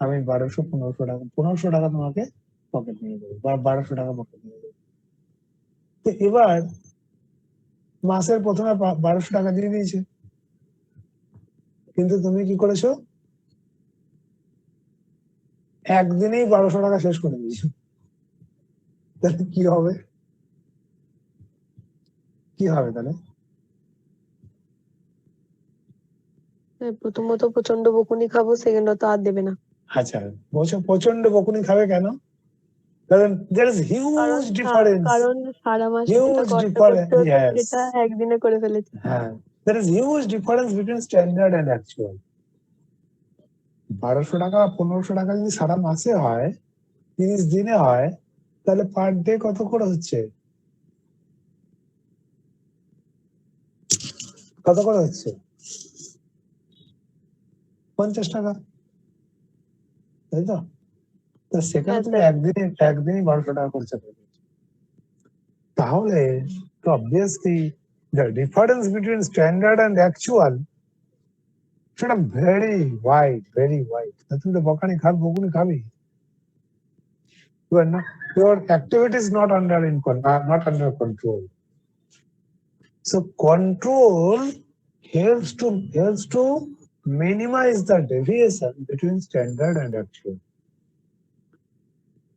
আমি 1500 টাকা তোমাকে পকেট নিয়ে দেবো, বা 1200 টাকা পকেট নিয়ে দেবো। তো এবার মাসের প্রথমে 1200 টাকা দিয়ে দিয়েছে, কিন্তু তুমি কি করেছো, একদিনেই 1200 টাকা শেষ করে দিয়েছো। তাহলে কি হবে? কি হবে তাহলে? প্রথমত প্রচন্ড বকুনি খাবো, সেকেন্ডত আর দেবে না। আচ্ছা, বলছো প্রচন্ড বকুনি খাবে কেন? কারণ there is huge difference. কারণ সারা মাস যেটা Huge কষ্ট difference, করতে হতো yes. সেটা একদিনে করে ফেলেছি। হ্যাঁ, there is huge difference between standard and actual. 1200 টাকা 1500 টাকা যদি সারা মাসে হয়, 30 দিনে হয়, তাহলে পার ডে কত করে হচ্ছে? কত করে হচ্ছে? 50 টাকা, তাই তো? তো সেখানে হ্যাঁ তুমি স্যার। একদিনই 1200 টাকা খরচা করবে। তাহলে তো obviously the difference between standard and actual সেটা ভেরি ওয়াইড, ভেরি ওয়াইড। তুমি তো বকুনি খাবি। Your activity is not under control. So control helps to minimize the deviation between standard and actual.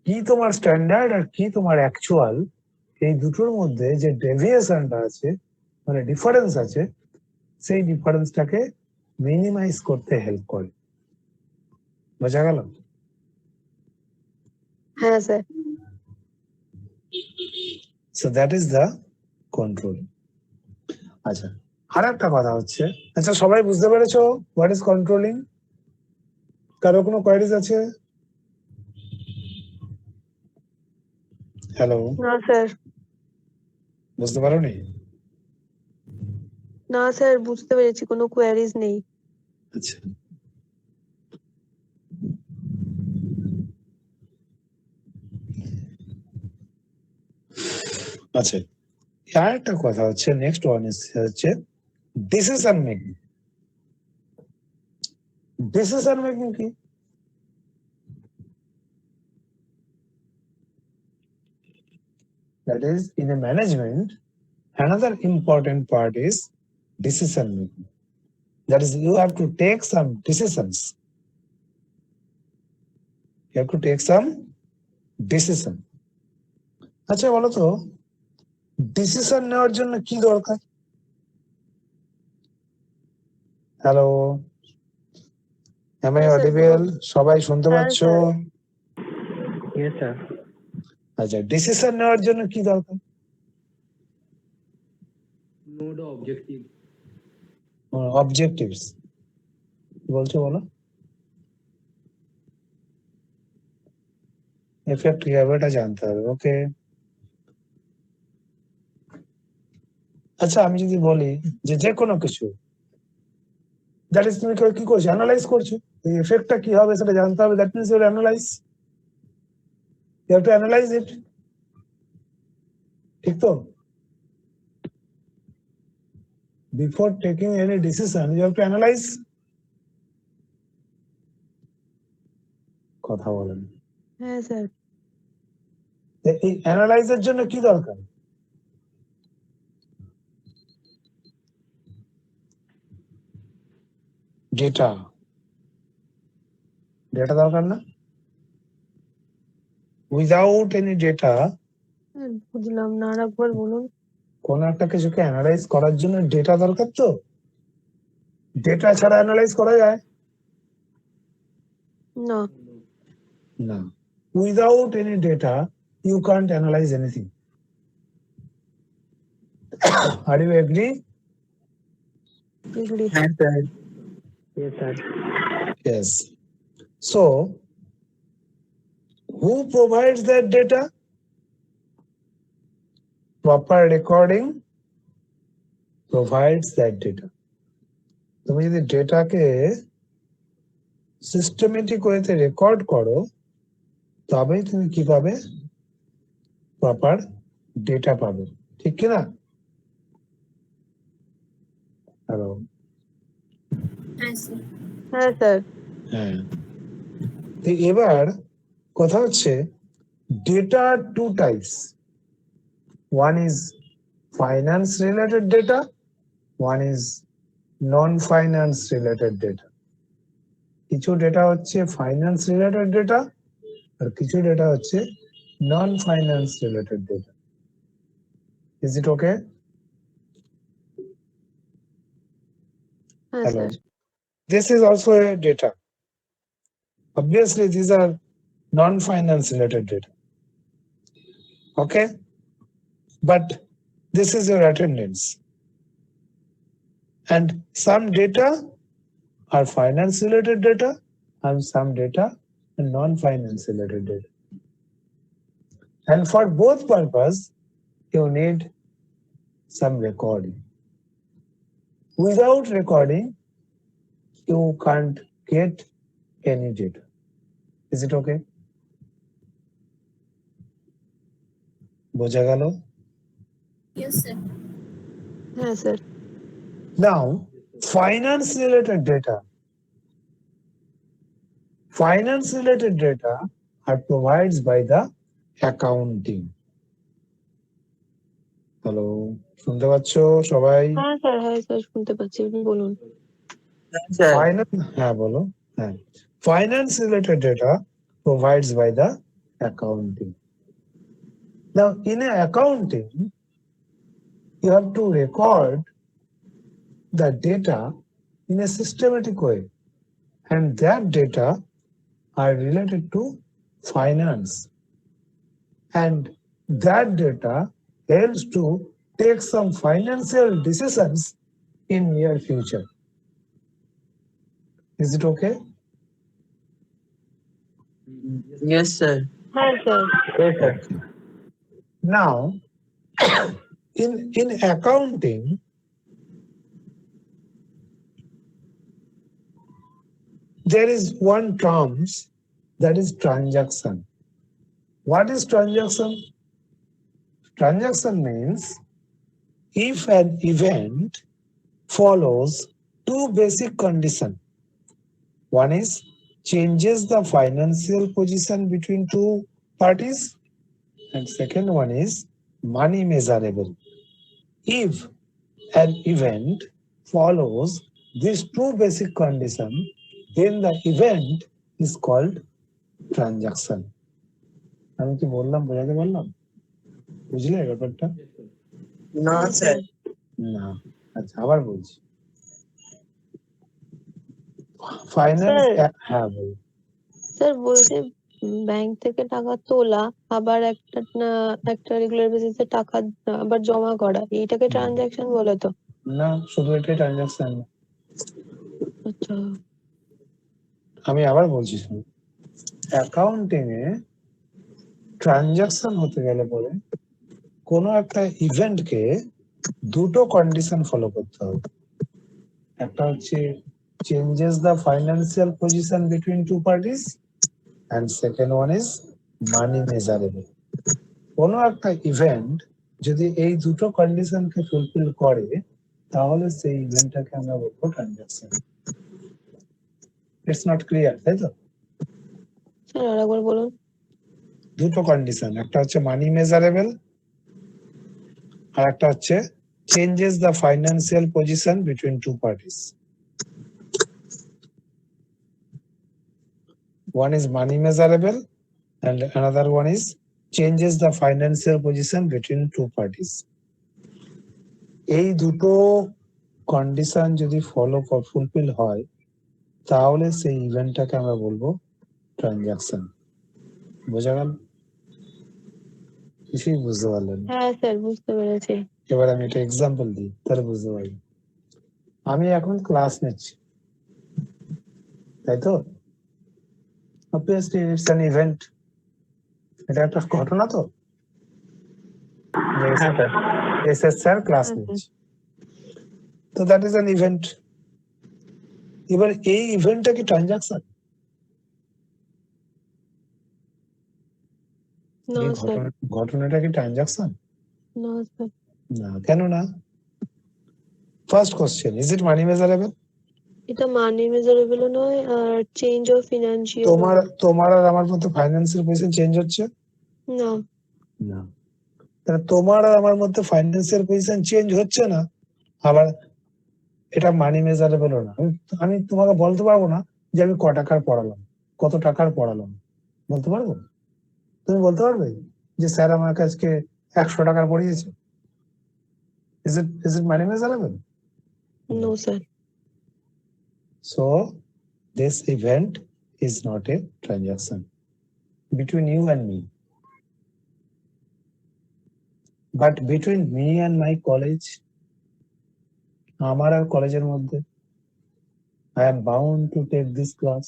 কি তোমার স্ট্যান্ডার্ড আর কি তোমার অ্যাকচুয়াল, এই দুটোর মধ্যে যে ডেভিয়েশনটা আছে, মানে ডিফারেন্স আছে, সেই ডিফারেন্সটাকে মিনিমাইজ করতে হেল্প করে। বোঝা গেল? হ্যাঁ sir. So that is the control. আচ্ছা, আর একটা কথা হচ্ছে, আচ্ছা সবাই বুঝতে পেরেছো হোয়াট ইজ কন্ট্রোলিং? কারো কোনো কোয়ারিজ আছে? হ্যালো, না স্যার। বুঝতে পারোনি? না স্যার, বুঝতে পেরেছি, কোনো কোয়ারিজ নেই। আচ্ছা, আচ্ছা, আর একটা কথা হচ্ছে, নেক্সট ওয়ান হচ্ছে ডিসিশন মেকিং। ডিসিশন মেকিং কি? That is, in a management, another important part is decision making. That is, you have to take some decisions. You have to take some decision. আচ্ছা বলো তো, decision নেওয়ার জন্য কি দরকার? Hello, am I audible? সবাই শুনতে হ্যাঁ, পাচ্ছ? স্যার। Yes sir. আচ্ছা, ডিসিশন নেওয়ার জন্য কি দরকার? Know the objective. অবজেক্টিভস বলছো, বলো। এফেক্ট কি হবে এটা জানতে হবে, ওকে। আচ্ছা, আমি যদি বলি যে কোনো কিছু, দ্যাট ইজ তুমি কি করছো? অ্যানালাইজ করছো। এই এফেক্টটা কি হবে সেটা জানতে হবে, that means you analyse, you have to analyse it, ঠিক তো? Before taking any decision you have to analyse. কথা বলেন। হ্যাঁ স্যার। এই অ্যানালাইজের জন্য কি দরকার? ডেটা। ডেটা দরকার না? উইদাউট এনি ডেটা, বুঝলাম না, আর একবার বলুন। কোন একটা কিছুকে অ্যানালাইজ করার জন্য ডেটা দরকার তো। ডেটা ছাড়া অ্যানালাইজ করা যায় না। না। Without any data you can't analyse anything. Are you agree? Agree. হ্যাঁ sir. Yes sir. Yes. So, who provides that data? Proper recording provides that data. তুমি যদি ডেটাকে সিস্টেমেটিক ওয়েতে রেকর্ড করো, তবেই তুমি কি পাবে? প্রপার ডেটা পাবে, ঠিক কিনা? হ্যালো, হ্যাঁ স্যার। হ্যাঁ স্যার। হ্যাঁ। তো এবার কথা হচ্ছে, data two types, one is finance related data, one is non finance related data. কিছু ডেটা হচ্ছে ফাইন্যান্স রিলেটেড ডেটা, আর কিছু ডেটা হচ্ছে non finance related data. Is it okay? হ্যাঁ Hello. Sir. This is also a data. Obviously, these are non-finance related data. Okay? But this is your attendance. And some data are finance related data and some data are non-finance related data. And for both purpose, you need some recording. Without recording, you can't get any data. Is it okay? বোঝা গেল? Yes, sir. হ্যাঁ sir. Now, finance related data. Finance related data are provided by the accounting. Hello, শুনতে পাচ্ছ সবাই? হ্যাঁ sir শুনতে পাচ্ছি, আপনি বলুন। স্যার Finance, হ্যাঁ বলো। হ্যাঁ, finance related data provides by the accounting. Now, in accounting, you have to record the data in a systematic way, and that data are related to finance, and that data helps to take some financial decisions in near future. Is it okay? Yes sir. হ্যাঁ sir. Now, in accounting, there is one terms that is transaction. What is transaction? Transaction means if an event follows two basic conditions. One is changes the financial position between two parties, and second one is money measurable. If an event follows these two basic conditions, then the event is called transaction. আমি কি বললাম বোঝাতে পারলাম? বুঝলে ব্যাপারটা? না sir. না, আচ্ছা আবার বলছি। ফাইন্যান্স, হ্যাঁ বল। স্যার বলছি ব্যাংক থেকে টাকা তোলা আবার একটা রেগুলার বেসিসে টাকা আবার জমা করা, এইটাকে ট্রানজাকশন বলে তো? না, শুধু এটাই ট্রানজাকশন। আচ্ছা, আমি আবার বলছি, অ্যাকাউন্টিং এ ট্রানজাকশন হতে গেলে পরে কোনো একটা ইভেন্টকে দুটো কন্ডিশন ফলো করতে হবে। একটা হচ্ছে changes the financial position between two parties, and second one is money measurable. কোনো একটা ইভেন্ট যদি এই দুটো কন্ডিশনকে ফুলফিল করে তাহলে সেই ইভেন্টটাকে আমরা বলবো ট্রানজাকশন। ইটস নট ক্লিয়ার, তাই তো? স্যার আরেকবার বলুন। দুটো কন্ডিশন, একটা হচ্ছে মানি মেজারেবল আর একটা হচ্ছে changes the financial position between two parties. One is money measurable and another one is changes the financial position between two parties. এই দুটো কন্ডিশন যদি ফুলফিল হয় তাহলে সেই ইভেন্টটাকে আমরা বলবো ট্রানজাকশন। বোঝা গেল? কিছুই বুঝতে পারলেন? হ্যাঁ স্যার বুঝতে পেরেছি। এবার আমি একটা এক্সাম্পল দিই, তাহলে বুঝতে পারবেন। আমি এখন ক্লাস নিচ্ছি, তাই তো? Obviously it's an event. এটা একটা ঘটনা তো, এসএস স্যার ক্লাস নিচ্ছে, তো দ্যাট ইজ অ্যান ইভেন্ট। এবার এই ইভেন্টটা কি ট্রানজাকশন? ঘটনাটা কি ট্রানজাকশন? না স্যার। না, কেন না? First question, is it money measurable? এটা মানি মেজারেবল নয়, আর চেঞ্জ অফ ফিনান্সিয়াল। তোমার আর আমার মধ্যে ফাইন্যান্সিয়াল পজিশন চেঞ্জ হচ্ছে না। না, তাহলে তোমার আর আমার মধ্যে ফাইন্যান্সিয়াল পজিশন চেঞ্জ হচ্ছে না, আবার এটা মানি মেজারেবল না। আমি তোমাকে বলতে পারবো না যে আমি কত টাকার পড়ালাম, বলতে পারবো? তুমি বলতে পারবে যে স্যার আমাকে আজকে 100 টাকার পড়িয়েছে? Is it money measurable? No sir. So this event is not a transaction between you and me. But between me and my college, আমার আর কলেজের মধ্যে, I am bound to take this class,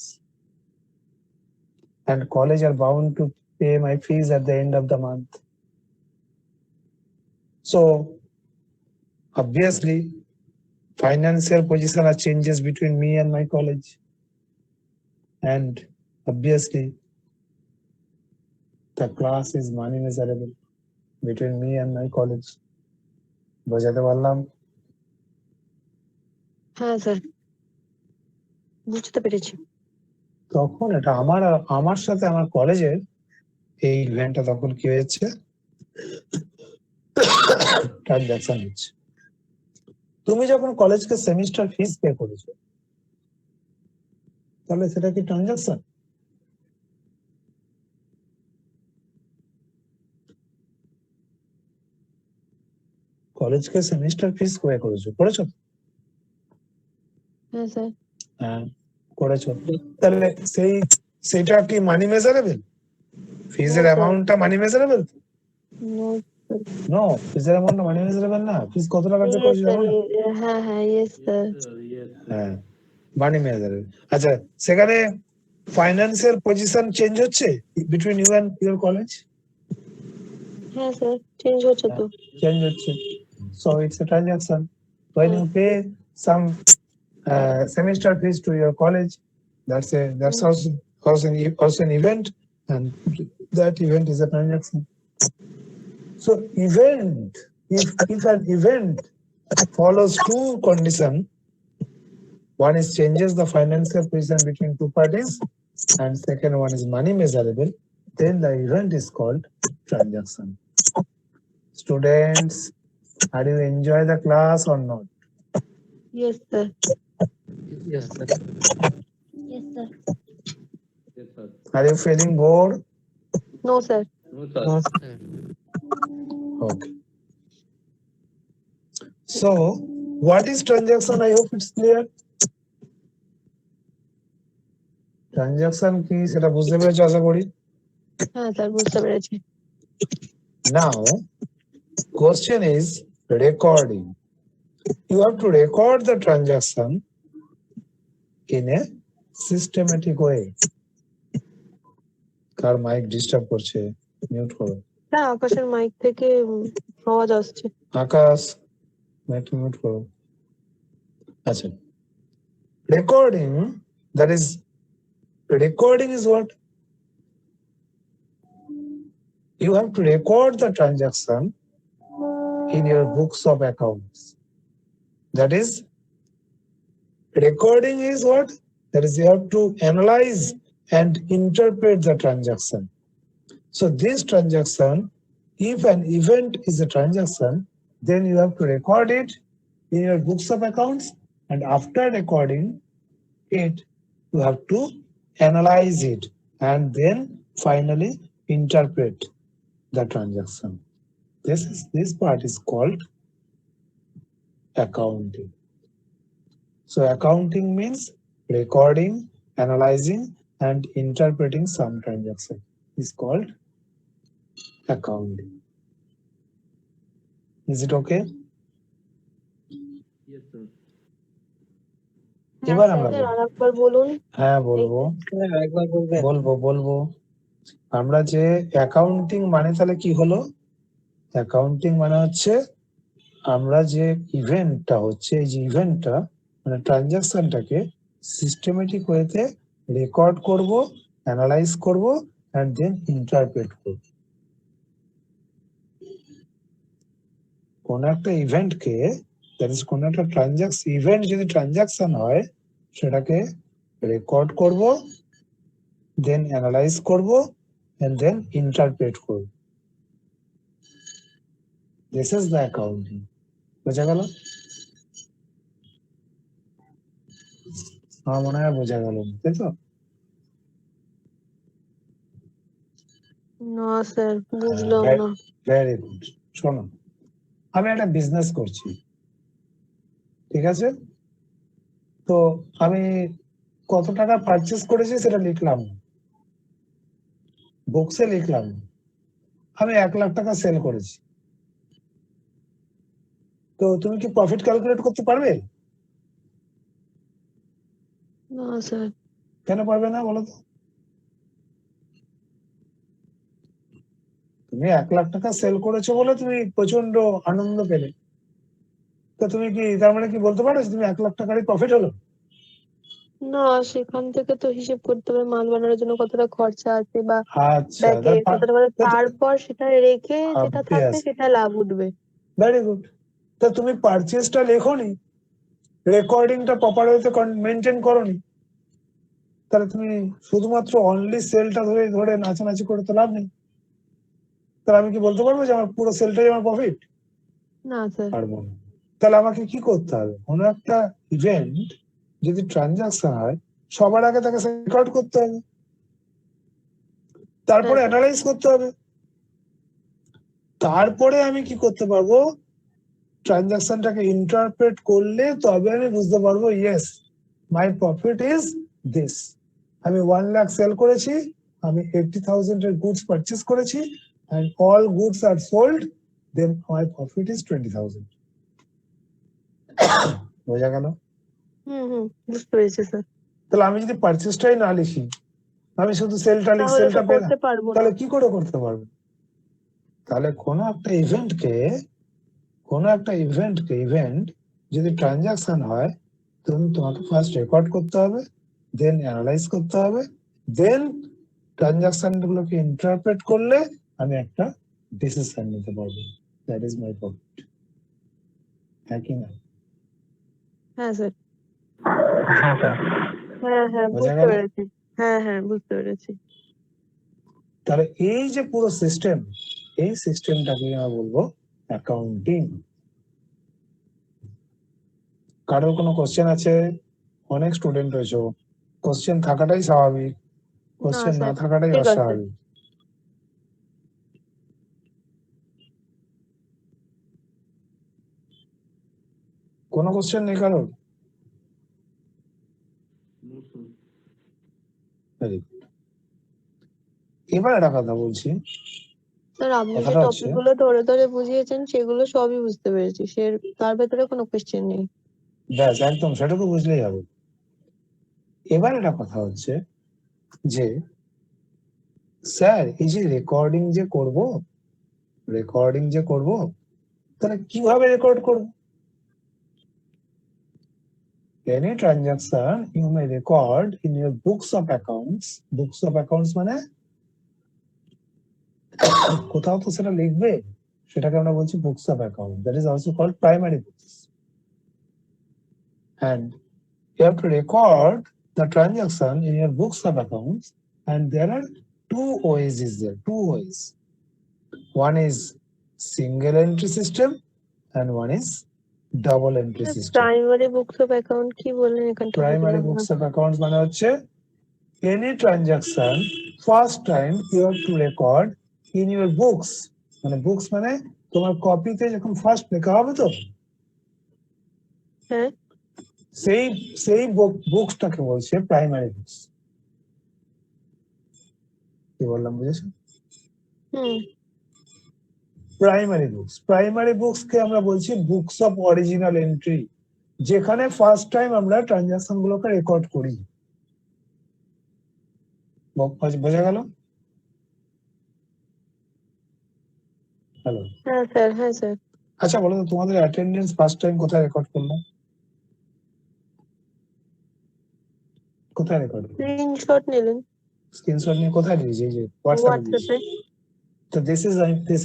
and college are bound to pay my fees at the end of the month. So obviously, financial position are changes between me and my college, and obviously, the class is money measurable between me and my college. বোঝাতে পারলাম? হ্যাঁ sir, বুঝতে পেরেছি। তখন এটা আমার সাথে আমার কলেজের এই ইভেন্টটা তখন কি হয়েছে, ট্রানজাকশন হচ্ছে। তুমি যখন কলেজকে সেমিস্টার ফিস পে করেছো, তাহলে সেটা কি ট্রানজাকশন? কলেজকে সেমিস্টার ফিস পে করেছো? হ্যাঁ স্যার। হ্যাঁ করেছো। তাহলে সেইটা কি মানি মেজারেবল? ফিজের অ্যামাউন্টটা মানি মেজারেবল? নো, ফিজের অ্যামাউন্টটা মানি মেজারেবল না। ফিজ কত টাকা পে করেছো জানো না? হ্যাঁ হ্যাঁ, ইয়েস স্যার। হ্যাঁ, মানি মেজারেবল। আচ্ছা, সেখানে ফাইন্যান্সিয়াল পজিশন চেঞ্জ হচ্ছে between you and your college? হ্যাঁ স্যার, চেঞ্জ হচ্ছে তো। চেঞ্জ হচ্ছে। So it's a transaction. When you pay some semester fees to your college, that's also an event, and that event is a transaction. So event, if an event follows two conditions, one is changes the financial position between two parties, and second one is money measurable, then the event is called transaction. Students, are you enjoy the class or not? Yes sir. Yes, sir. Yes, sir. Yes, sir. Are you feeling bored? No sir. No, sir. Okay. So, what is transaction? I hope it's clear. Transaction কি সেটা বুঝতে পেরেছো আশা করি। হ্যাঁ sir, বুঝতে পেরেছি। Now, question is recording. You have to record the transaction in a systematic way. কার mic disturb করছে, মিউট করো। হ্যাঁ, আকাশের মাইক থেকে আওয়াজ আসছে। আকাশ, মাইকটা মিউট করো। আচ্ছা, recording, that is, recording is what? You have to record the transaction in your books of accounts. That is, recording is what? That is, you have to analyze and interpret the transaction. So this transaction, if an event is a transaction, then you have to record it in your books of accounts, and after recording it, you have to analyze it and then finally interpret the transaction. This part is called accounting. So accounting means recording, analyzing, and interpreting some transaction. Is called accounting. Is it okay? Yes, sir. এবার আমরা sir আরেকবার বলুন। হ্যাঁ বলবো, একবার বলবেন? বলবো। আমরা যে অ্যাকাউন্টিং মানে তাহলে কি হলো? অ্যাকাউন্টিং মানে হচ্ছে আমরা যে ইভেন্টটা হচ্ছে, এই যে ইভেন্টটা মানে ট্রানজাকশনটাকে সিস্টেমেটিক ওয়েতে রেকর্ড করব, অ্যানালাইজ করব, এন্ড দেন ইন্টারপ্রেট করব। কোন একটা ইভেন্টকে, দ্যাট ইজ কোন একটা ট্রানজাকশন, ইভেন্ট যদি ট্রানজাকশন হয় সেটাকে রেকর্ড করব, দেন অ্যানালাইজ করব, এন্ড দেন ইন্টারপ্রেট করব। This is the accounting. বোঝা গেল? আমার মনে হয় বোঝা গেল, তাই তো? না স্যার, বুঝলাম না। Very good. শোনো, আমি একটা বিজনেস করছি, ঠিক আছে? তো আমি কত টাকা পারচেস করেছি সেটা লিখলাম, বুকসে লিখলাম। আমি 1,00,000 টাকা সেল করেছি, তো তুমি কি প্রফিট ক্যালকুলেট করতে পারবে? না স্যার। কেন পারবে না বলো তো? তুমি 1,00,000 টাকা সেল করেছো বলে তুমি প্রচন্ড আনন্দ পেলে, তো তুমি কি তার মানে কি বলতে পারো যে তুমি 1,00,000 টাকারই প্রফিট হলো? না, সেখান থেকে তো হিসেব করতে হবে মাল বানানোর জন্য কতটা খরচা আছে বা আচ্ছা, ব্যাগে কতটা করে, তারপর সেটা রেখে যেটা থাকবে সেটা লাভ উঠবে। Very good. তো তুমি পারচেসটা লেখোনি, রেকর্ডিংটা প্রপার ওয়েতে মেনটেন করোনি, তাহলে তুমি শুধুমাত্র অনলি সেলটা ধরে ধরে নাচানাচি করে তো লাভ নেই। তাহলে আমি কি বলতে পারবো যে আমার পুরো সেলটাই আমার প্রফিট? না স্যার। পারবো না। তাহলে আমাকে কি করতে হবে? কোনো একটা ইভেন্ট যদি ট্রানজাকশন হয়, সবার আগে তাকে রেকর্ড করতে হবে, তারপরে অ্যানালাইজ করতে হবে, তারপরে আমি কি করতে পারবো, ট্রানজাকশনটাকে ইন্টারপ্রেট করলে তবে আমি বুঝতে পারবো yes my profit is this. আমি 1,00,000 সেল করেছি, আমি 80,000 এর গুডস পারচেস করেছি, and all goods are sold, then my profit is 20,000. বোঝা গেল? বুঝতে পেরেছি স্যার। তাহলে আমি যদি পারচেসটাই না লিখি, আমি শুধু সেলটা লিখি, তাহলে তো সেলটা পেলাম, করতে পারবো না। তাহলে কি করে করতে পারবো? তাহলে কোনো একটা ইভেন্ট যদি ট্রানজাকশন হয়, তোমাকে ফার্স্ট রেকর্ড করতে হবে, দেন অ্যানালাইজ করতে হবে, দেন ট্রানজাকশন গুলোকে ইন্টারপ্রেট করলে আমি একটা ডিসিশন নিতে পারবো। That is my profit. হ্যাঁ কি না? হ্যাঁ স্যার। হ্যাঁ স্যার। হ্যাঁ বোঝা বুঝতে গেল? পেরেছি। হ্যাঁ বুঝতে পেরেছি। তাহলে এই যে পুরো সিস্টেম, এই সিস্টেমটাকে আমরা বলবো অ্যাকাউন্টিং। কারোর কোনো কোশ্চেন আছে? অনেক স্টুডেন্ট রয়েছে, কোশ্চেন থাকাটাই স্বাভাবিক, না কোশ্চেন না স্যার, থাকাটাই ঠিক আছে। অস্বাভাবিক। কোনো কোশ্চেন নেই কারোর? Very good. এবার একটা কথা বলছি, স্যার আপনি যে কথাটা হচ্ছে, টপিক গুলো ধরে ধরে বুঝিয়েছেন সেগুলো সবই বুঝতে পেরেছি, তার ভেতরে কোনো কোশ্চেন নেই। ব্যাস একদম সেটুকু বুঝলেই হবে। এবার একটা কথা হচ্ছে যে স্যার এই যে রেকর্ডিং যে করব, তাহলে কিভাবে রেকর্ড করব? Any transaction you may record in your books of accounts. Books of accounts মানে কোথাও তো সেটা লিখবে, সেটাকে আমরা বলছি books of account. That is also called primary books. And you have to record the transaction in your books of accounts, and there are two ways. One is single entry system and one is double entry system. Primary books of account কি বললেন এখানটা Primary বুঝলাম না। books of accounts মানে হচ্ছে any transaction first time you have to record in your books. মানে books মানে তোমার কপিতে যখন ফার্স্ট লেখা হবে, তো হ্যাঁ। সেই বুকসটাকে বলছে প্রাইমারি বুকস। কি বললাম বুঝেছো? প্রাইমারি বুকস কে আমরা বলছি বুকস অফ অরিজিনাল এন্ট্রি, যেখানে ফার্স্ট টাইম আমরা ট্রানজাকশন গুলোকে রেকর্ড করি। বোঝা গেল? হ্যালো। হ্যাঁ স্যার। আচ্ছা বলো তো, তোমাদের অ্যাটেন্ডেন্স ফার্স্ট টাইম কোথায় রেকর্ড করলাম? কোথায় রেকর্ড? স্ক্রিনশট নিলেন। স্ক্রিনশট নিয়ে কোথায় দিয়েছি? এই যে হোয়াটসঅ্যাপে। So this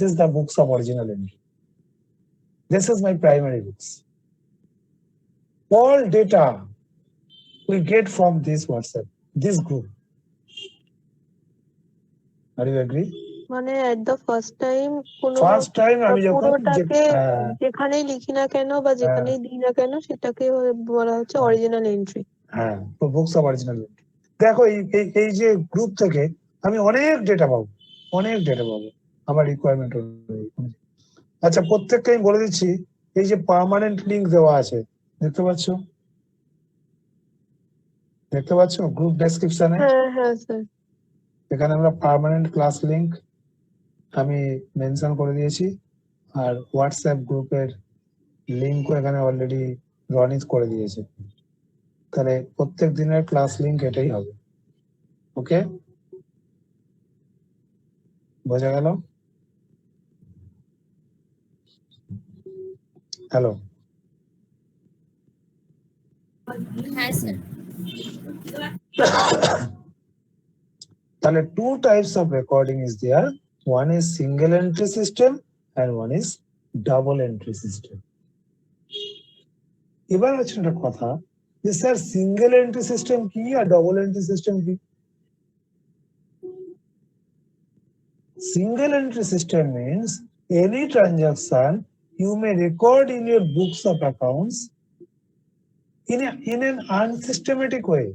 is the books of original entry. This is my primary books. All data we get from this WhatsApp, this group. Are you agree? মানে at the first time first time আমি যখন পুরোটাকে যেখানেই লিখি না কেন বা যেখানেই দিই না কেন সেটাকে বলা হচ্ছে অরিজিনাল এন্ট্রি। হ্যাঁ, তো বুকস অফ অরিজিনাল এন্ট্রি। দেখো এই যে গ্রুপ থেকে আমি অনেক ডেটা পাবো আমার রিকোয়ারমেন্ট অনুযায়ী। আচ্ছা, প্রত্যেককে আমি বলে দিচ্ছি, এই যে পার্মানেন্ট লিংক দেওয়া আছে দেখতে পাচ্ছ, দেখতে পাচ্ছ গ্রুপ ডেসক্রিপশনে হ্যাঁ হ্যাঁ স্যার। এখানে আমরা পার্মানেন্ট ক্লাস লিংক আমি মেনশন করে দিয়েছি, আর হোয়াটসঅ্যাপ গ্রুপের লিংকও এখানে অলরেডি রনিত করে দিয়েছে। তাহলে প্রত্যেক দিনের ক্লাস লিংক এটাই হবে। ওকে, বোঝা গেল? হ্যালো, হ্যাঁ স্যার। তাহলে two types of recording is there. One is single entry system and one is double entry system. এবার হচ্ছে একটা কথা যে স্যার সিঙ্গেল এন্ট্রি সিস্টেম কি আর ডবল এন্ট্রি সিস্টেম কি? Single entry system means any transaction you may record in your books of accounts in an unsystematic way.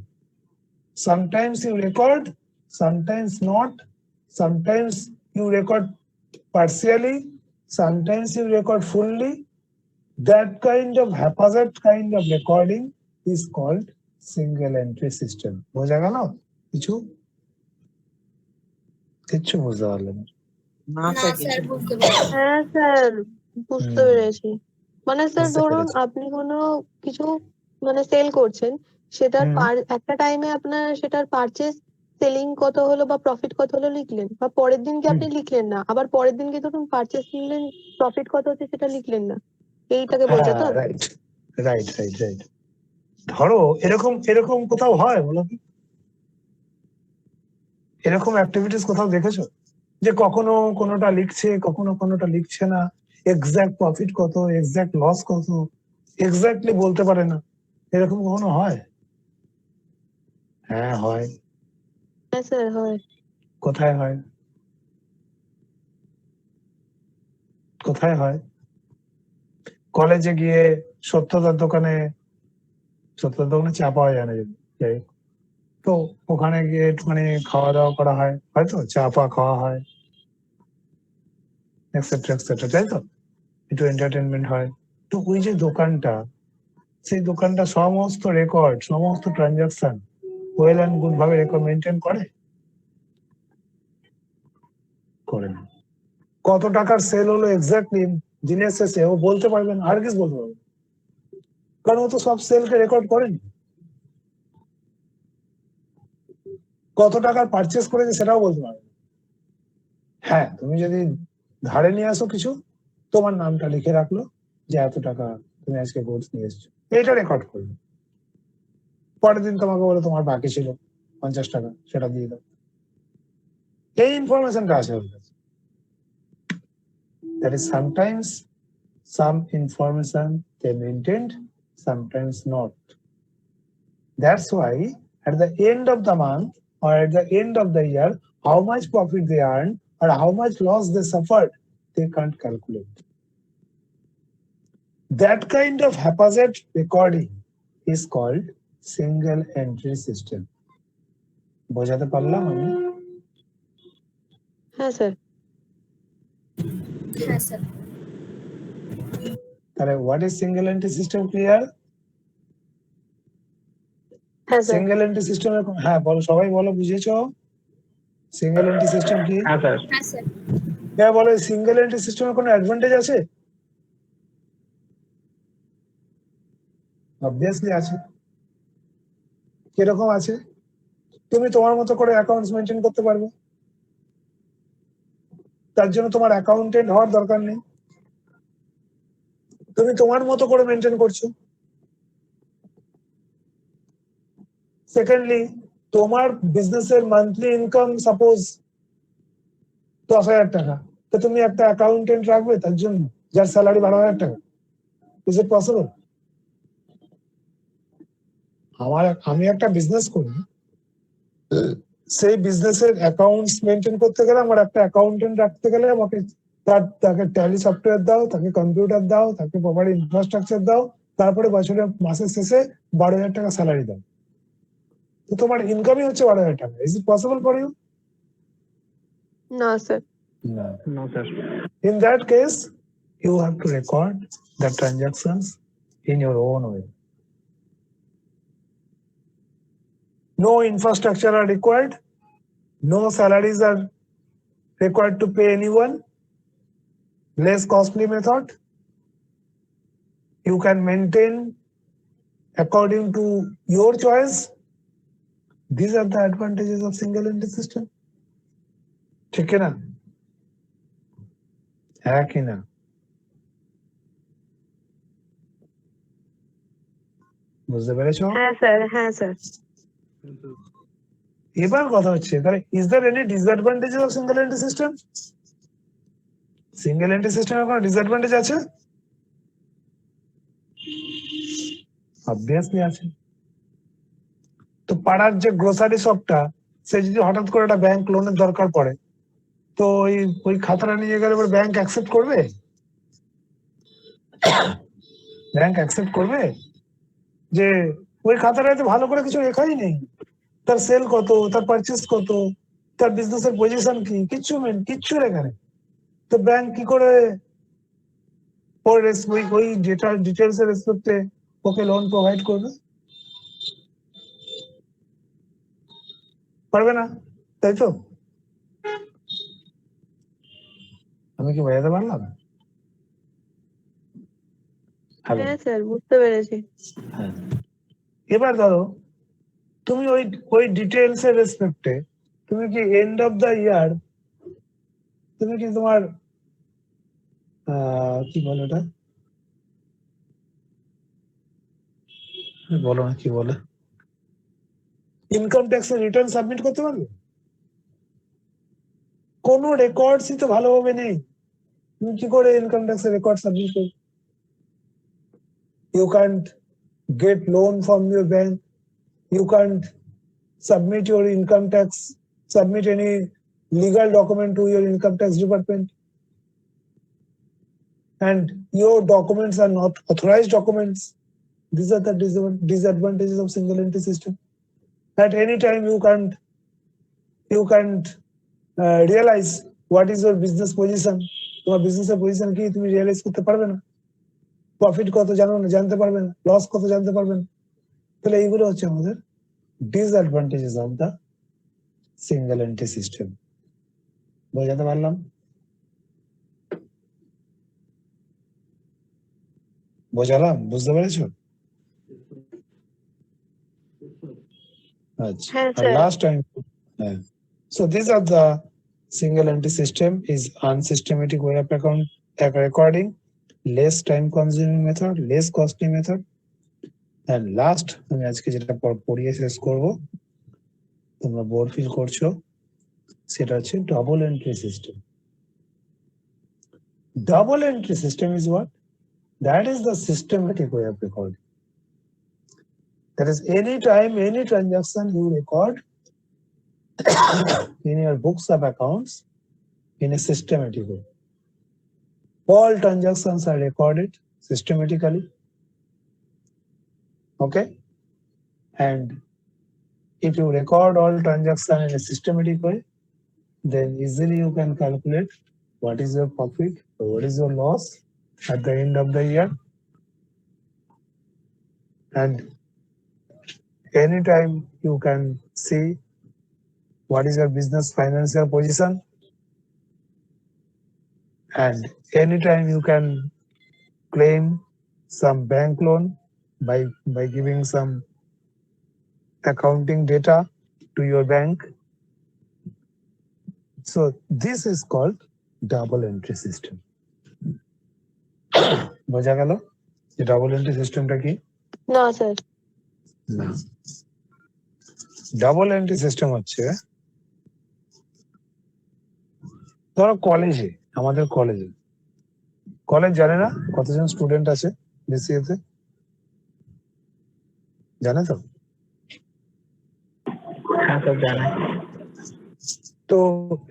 Sometimes you record, sometimes not. Sometimes you record partially, sometimes you record fully. That kind of haphazard kind of recording is called single entry system. বোঝা গেল কিছু? কিচ্ছু বুঝতে পারলেন না? না না sir sir কিছু বুঝতে পারছি। হ্যাঁ স্যার, বুঝতে পেরেছি। মানে স্যার বুঝতে ধরুন পেরেছি। আপনি কোনো কিছু মানে সেল করছেন, সেটার একটা টাইমে আপনার সেটার পারচেজ সেলিং কত হলো বা প্রফিট কত হলো লিখলেন, বা পরের দিনকে আপনি লিখলেন না, আবার পরের দিনকে ধরুন পারচেজ নিলেন, প্রফিট কত হচ্ছে সেটা লিখলেন না, এইটাকে বলছে তো? Right right right right. ধরো এরকম এরকম কোথাও হয় বলো কি? এরকম অ্যাক্টিভিটিস কোথাও দেখেছো যে কখনো কোনোটা লিখছে কখনো কোনোটা লিখছে না, এক্সাক্ট প্রফিট কত এক্সাক্ট লস কত এক্স্যাক্টলি বলতে পারে না, এরকম কখনো হয়? হ্যাঁ হয়। হ্যাঁ স্যার হয়। কোথায় হয়? কোথায় হয়? কলেজে গিয়ে সত্যতার দোকানে চা পাওয়া যায় না যদি যাই হোক। তো ওখানে গিয়ে একটুখানি খাওয়া দাওয়া করা হয়, হয়তো চা পা খাওয়া হয়, এক্সেট্রা এক্সেট্রা, তাই তো? একটু এন্টারটেনমেন্ট হয়। তো ওই যে দোকানটা, সেই দোকানটা সমস্ত রেকর্ড সমস্ত ট্রানজাকশন ওয়েল অ্যান্ড গুড ভাবে রেকর্ড মেনটেন করে? করে না। কত টাকার সেল হলো এক্স্যাক্টলি দিনের শেষে ও বলতে পারবে না, আর কিছু বলতে পারবে না, কারণ ও তো সব সেলকে রেকর্ড করেনি। কত টাকার পারচেস করেছে সেটাও বলতে পারবে না। হ্যাঁ, তুমি যদি ধারে নিয়ে আসো কিছু, তোমার নামটা লিখে রাখলো যে এত টাকা তুমি আজকে গোল্ড নিয়ে এসছো, এইটা রেকর্ড করবে। পরের দিন তোমাকে বলে তোমার বাকি ছিল 50 টাকা, সেটা দিয়ে দাও। এই ইনফরমেশনটা আছে ওর কাছে। That is sometimes some information they maintained, sometimes not. That's why at the end of the month or at the end of the year, how much profit they earned or how much loss they suffered, they can't calculate. That kind of haphazard recording is called single entry system. বোঝাতে পারলাম আমি? হ্যাঁ sir. হ্যাঁ sir. তাহলে what is single entry system clear? হ্যাঁ sir. Single entry system, হ্যাঁ বলো, সবাই বলো, বুঝেছো সিঙ্গেল এন্ট্রি সিস্টেম কি? হ্যাঁ স্যার। হ্যাঁ স্যার। হ্যাঁ বলো, সিঙ্গেল এন্ট্রি সিস্টেমের কোনো অ্যাডভান্টেজ আছে? অবভিয়াসলি আছে। কিরকম আছে? তুমি তোমার মতো করে অ্যাকাউন্টস মেনটেন করতে পারবে, তার জন্য তোমার অ্যাকাউন্টেন্ট হওয়ার দরকার নেই, তুমি তোমার মতো করে মেনটেন করছো। সেকেন্ডলি, তোমার বিজনেসের মান্থলি ইনকাম সাপোজ 10,000 টাকা, তো তুমি একটা অ্যাকাউন্টেন্ট রাখবে তার জন্য যার স্যালারি 12,000 টাকা? Is it possible? আমি একটা বিজনেস করি, সেই বিজনেসের অ্যাকাউন্টস মেনটেন করতে গেলে আমার একটা অ্যাকাউন্টেন্ট রাখতে গেলে আমাকে তাকে ট্যালি সফটওয়্যার দাও, তাকে কম্পিউটার দাও, তাকে প্রপার ইনফ্রাস্ট্রাকচার দাও, তারপরে মাসের শেষে 12,000 টাকা স্যালারি দাও। তো তোমার ইনকামই হচ্ছে 12,000 টাকা। Is it possible for you? না sir. No sir. In that case, you have to record the transactions in your own way. No infrastructure are required. No salaries are required to pay anyone. Less costly method. You can maintain according to your choice. These are the advantages of single entity system. ठीक है ना? है कि ना? বুঝতে পেরেছো? হ্যাঁ sir, হ্যাঁ স্যার। এবার কথা হচ্ছে তাহলে is there any disadvantages of single entity system? Single entry সিস্টেমের কোনো ডিসঅ্যাডভান্টেজ আছে? অবভিয়াসলি আছে। তো পাড়ার যে গ্রোসারি শপটা, সে যদি হঠাৎ করে একটা ব্যাংক লোনের দরকার পড়ে, তো ওই খাতাটা নিয়ে গেলে ব্যাংক অ্যাকসেপ্ট করবে? ব্যাংক অ্যাকসেপ্ট করবে যে ওই খাতাটাতে ভালো করে কিছু লেখাই নেই, তার সেল কত, তার পারচেস কত, তার বিজনেসের পজিশন কি, কিচ্ছু লেখা নেই। তো ব্যাংক কি করে ওই ডিটেলস এর রেসপেক্টে ওকে লোন প্রোভাইড করবে? পারবে না, তাই তো? আমি কি বোঝাতে পারলাম? হ্যাঁ স্যার, বুঝতে পেরেছি। এবার ধরো তুমি ওই ডিটেলস এর রেসপেক্টে তুমি কি এন্ড অফ দা ইয়ার তুমি কি তোমার কি বলে ওটা, বলো না কি বলে, ইনকাম ট্যাক্সের রিটার্ন সাবমিট করতে পারবে? কোনো রেকর্ডসই তো ভালোভাবে নেই, তুমি কি করে ইনকাম ট্যাক্সের রেকর্ড সাবমিট করবে? You can't get loan from your bank. You can't submit your income tax, submit any legal document to your income tax department. And your documents are not authorized documents. These are the disadvantages of single entity system. At any time you can't realize what is your business position. তোমার বিজনেসের position কি তুমি realise করতে পারবে না, profit কত জানতে পারবে না, লস কত জানতে পারবে না। তাহলে এইগুলো হচ্ছে আমাদের disadvantages of the single entry system. বোঝাতে পারলাম? বোঝালাম? বুঝতে পেরেছো? আচ্ছা, হ্যাঁ আর sir. Last time so these are the single entry system is unsystematic way of recording, less time consuming method, less costly method, and last আমি আজকে যেটা পড়িয়ে শেষ করব, তোমরা বোর ফিল করছো, সেটা হচ্ছে double entry system. Double entry system is what? That is the systematic way of recording. That is, any time, any transaction you record in your books of accounts in a systematic way. All transactions are recorded systematically. Okay? And if you record all transactions in a systematic way, then easily you can calculate what is your profit or what is your loss at the end of the year. And anytime you can see what is your business financial position, and anytime you can claim some bank loan by giving some accounting data to your bank. So this is called double entry system. বোঝা গেল যে double entry সিস্টেমটা কি? না sir. Double entry system হচ্ছে, ধরো আমাদের college জানে না কতজন স্টুডেন্ট আছে বিসিএ তে? জানে তো? হ্যাঁ স্যার, জানা। তো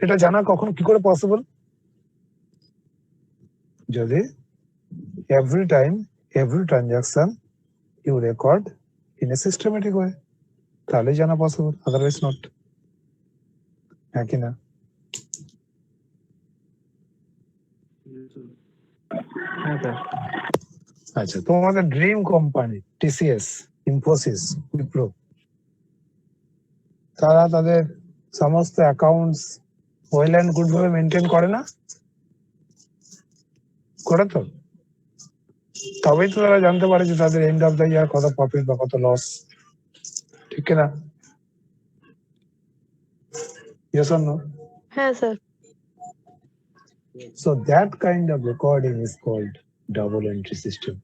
এটা জানা কখন কি করে পসিবল? যদি every time, every transaction you record in a systematic way, তাহলে জানা পসিবল, আদারওয়াইজ নট। হ্যাঁ কি না? হ্যাঁ স্যার। আচ্ছা, তোমাদের dream company TCS, Infosys, Wipro, তারা তাদের সমস্ত অ্যাকাউন্টস ওয়েল অ্যান্ড গুড ভাবে মেনটেন করে না, করে তো? তবেই তো তারা জানতে পারে যে তাদের এন্ড অফ দ্য ইয়ার কত প্রফিট বা কত লস, ঠিক কিনা? Yes or no? হ্যাঁ sir. So that kind of recording is called double entry system.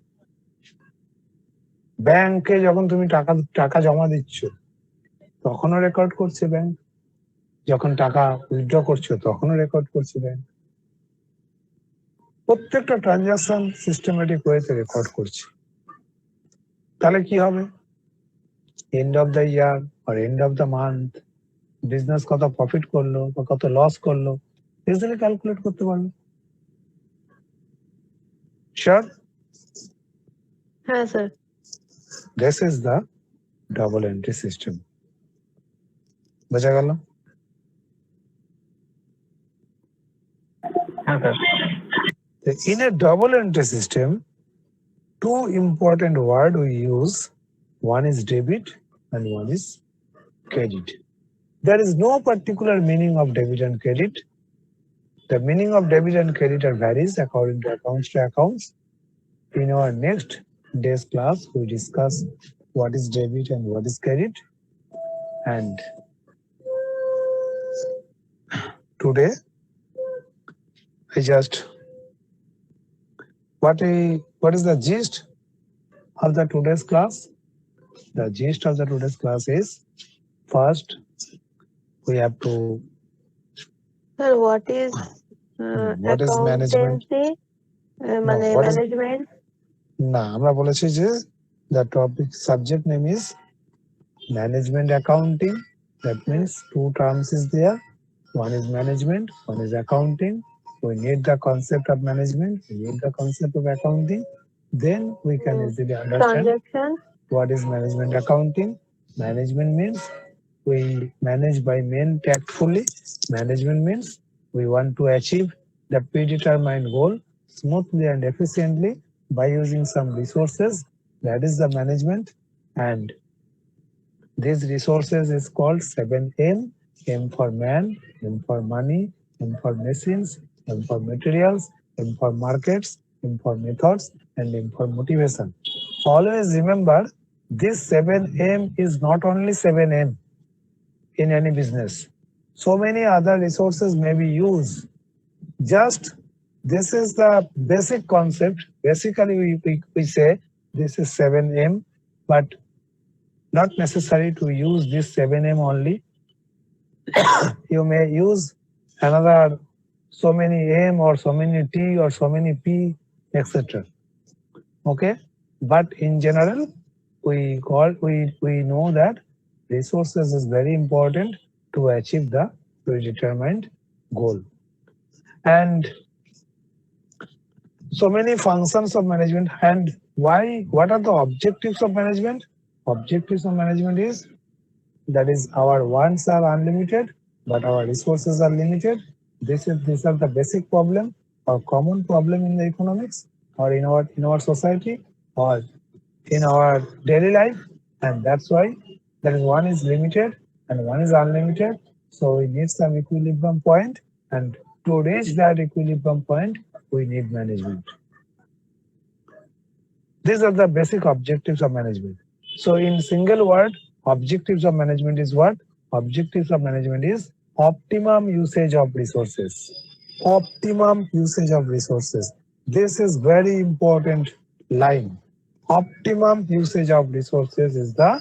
ব্যাংকে যখন তুমি টাকা টাকা জমা দিচ্ছ তখনও রেকর্ড করছে ব্যাংক, যখন টাকা উইথড্র করছো তখনও রেকর্ড করছে ব্যাংক। প্রত্যেকটা ট্রানজাকশন সিস্টেমেটিক ওয়েতে রেকর্ড করছে। তাহলে কি হবে? এন্ড অফ দ্য ইয়ার আর end of the month business কত প্রফিট করলো বা কত লস করলো ইজিলি ক্যালকুলেট করতে পারবে। শিওর? হ্যাঁ sir. This is the double entry system. বোঝা গেল? হ্যাঁ sir. In a double entry system, two important words we use. One is debit and one is credit. There is no particular meaning of debit and credit. The meaning of debit and credit are varies according to accounts. In our next day's class, we discuss what is debit and what is credit. And today, I just what is the gist of the today's class? The gist of the today's class is first we have to sir what is what is management? Accountancy, মানে what is management? না আমরা বলেছি যে the topic subject name is management accounting. That means two terms is there. One is management, one is accounting. We need the concept of management, we need the concept of accounting. Then we can easily understand transaction. what is management accounting. Management means we manage by men tactfully. Management means we want to achieve the predetermined goal smoothly and efficiently by using some resources. That is the management. And these resources is called 7M. M for man, M for money, M for machines, M for materials, M for markets, M for methods, and M for motivation. Always remember, this 7M is not only 7M in any business. So many other resources may be used. Just this is the basic concept. Basically, we say this is 7M, but not necessary to use this 7M only. You may use another so many M or so many T or so many P, etc. Okay, but in general, we know that resources is very important to achieve the predetermined goal. And so many functions of management. And what are the objectives of management? Objectives of management is that is our wants are unlimited, but our resources are limited. These are the basic problem or common problem in the economics or in our society or in our daily life, and that's why that is one is limited and one is unlimited. So we need some equilibrium point, and to reach that equilibrium point, we need management. These are the basic objectives of management. So in single word, objectives of management is what? Objectives of management is optimum usage of resources. Optimum usage of resources. This is very important line. Optimum usage of resources is the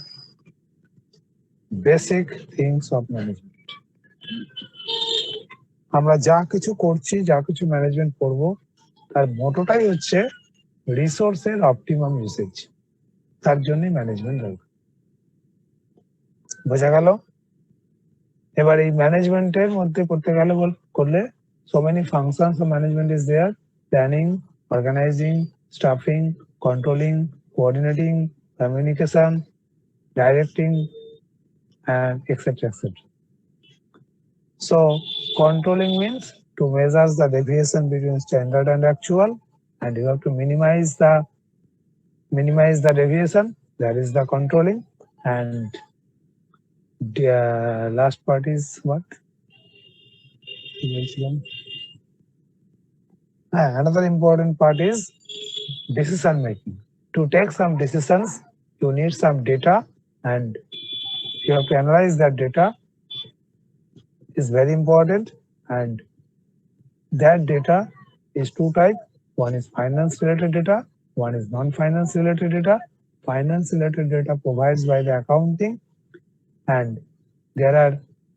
basic things of management. আমরা যা কিছু করছি, যা কিছু management করব, তার মোটোটাই হচ্ছে রিসোর্সের অপটিমাম ইউসেজ। তার জন্যই ম্যানেজমেন্ট দরকার। বোঝা গেল? এবার এই ম্যানেজমেন্টের মধ্যে করতে গেলে করলে so many functions of management is there: planning, organizing, staffing, controlling, coordinating, communication, directing, and etc. etc. So controlling means to measure the deviation between standard and actual, and you have to minimize the deviation. That is the controlling. And The last part is what? Another important part is decision making. To take some decisions, you need some data, and you have to analyze that data. Is very important, and that data is two types. One is finance related data, one is non-finance related data. Finance related data provides by the accounting, and there are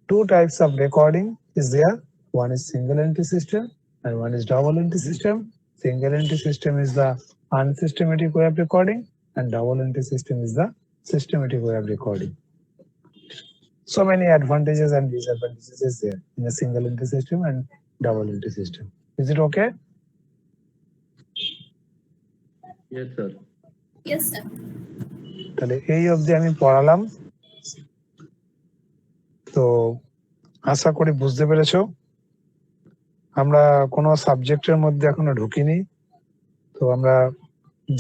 two types of recording is there. One is single entry system and one is double entry system. Single entry system is the unsystematic way of recording, and double entry system is the systematic way of recording. So many advantages and disadvantages is there in a single entry system and double entry system. Is it okay? Yes, sir. Yes, sir. তাহলে এই অবধি আমি পড়ালাম, তো আশা করি বুঝতে পেরেছো। আমরা কোনো সাবজেক্টের মধ্যে এখনো ঢুকিনি, তো আমরা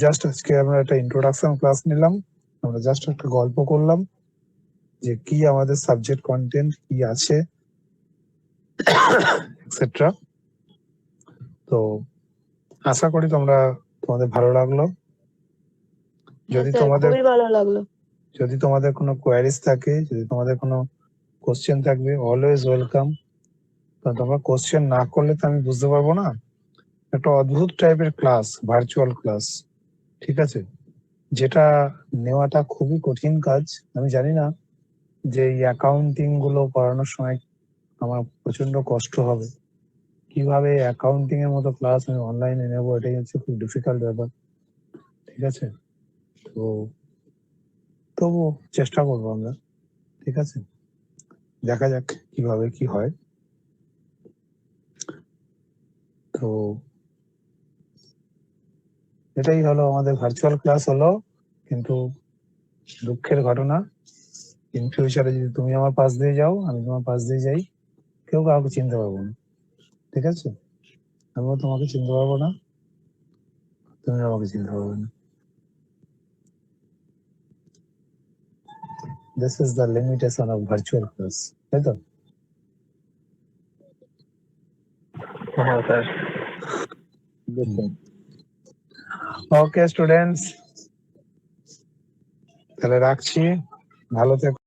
জাস্ট আজকে আমরা একটা ইন্ট্রোডাকশন ক্লাস নিলাম। আমরা জাস্ট একটা গল্প করলাম যে কি আমাদের সাবজেক্ট কন্টেন্ট কি আছে এক্সেট্রা। তো আশা করি তোমাদের ভালো লাগলো। যদি তোমাদের খুবই ভালো লাগলো। যদি তোমাদের কোনো কোয়ারিজ থাকে, যদি তোমাদের কোনো কোশ্চেন থাকবে, অলওয়েজ ওয়েলকাম। তোমরা কোশ্চেন না করলে তো আমি বুঝতে পারবো না। একটা অদ্ভুত টাইপের ক্লাস, ভার্চুয়াল ক্লাস, ঠিক আছে, যেটা নেওয়াটা খুবই কঠিন কাজ। আমি জানি না যে এই অ্যাকাউন্টিং গুলো পড়ানোর সময় আমার প্রচন্ড কষ্ট হবে। কিভাবে অ্যাকাউন্টিং এর মতো ক্লাস আমি অনলাইনে নেবো, এটাই হচ্ছে খুব ডিফিকাল্ট ব্যাপার, ঠিক আছে। তো তবু চেষ্টা করবো আমরা, ঠিক আছে, দেখা যাক কিভাবে কি হয়। তো এটাই হলো আমাদের ভার্চুয়াল ক্লাস হলো, কিন্তু দুঃখের ঘটনা, ইন ফিউচারে যদি তুমি আমার পাশ দিয়ে যাও, আমি তোমার পাশ দিয়ে যাই, কেউ কাউকে চিনতে পারবো না, ঠিক আছে। আমিও তোমাকে চিনতে পারবো না, তুমি আমাকে চিনতে পারবে না। This is the limitation of virtual class, তাই তো? হ্যাঁ স্যার। ওকে স্টুডেন্টস, তাহলে রাখছি, ভালো থেকো।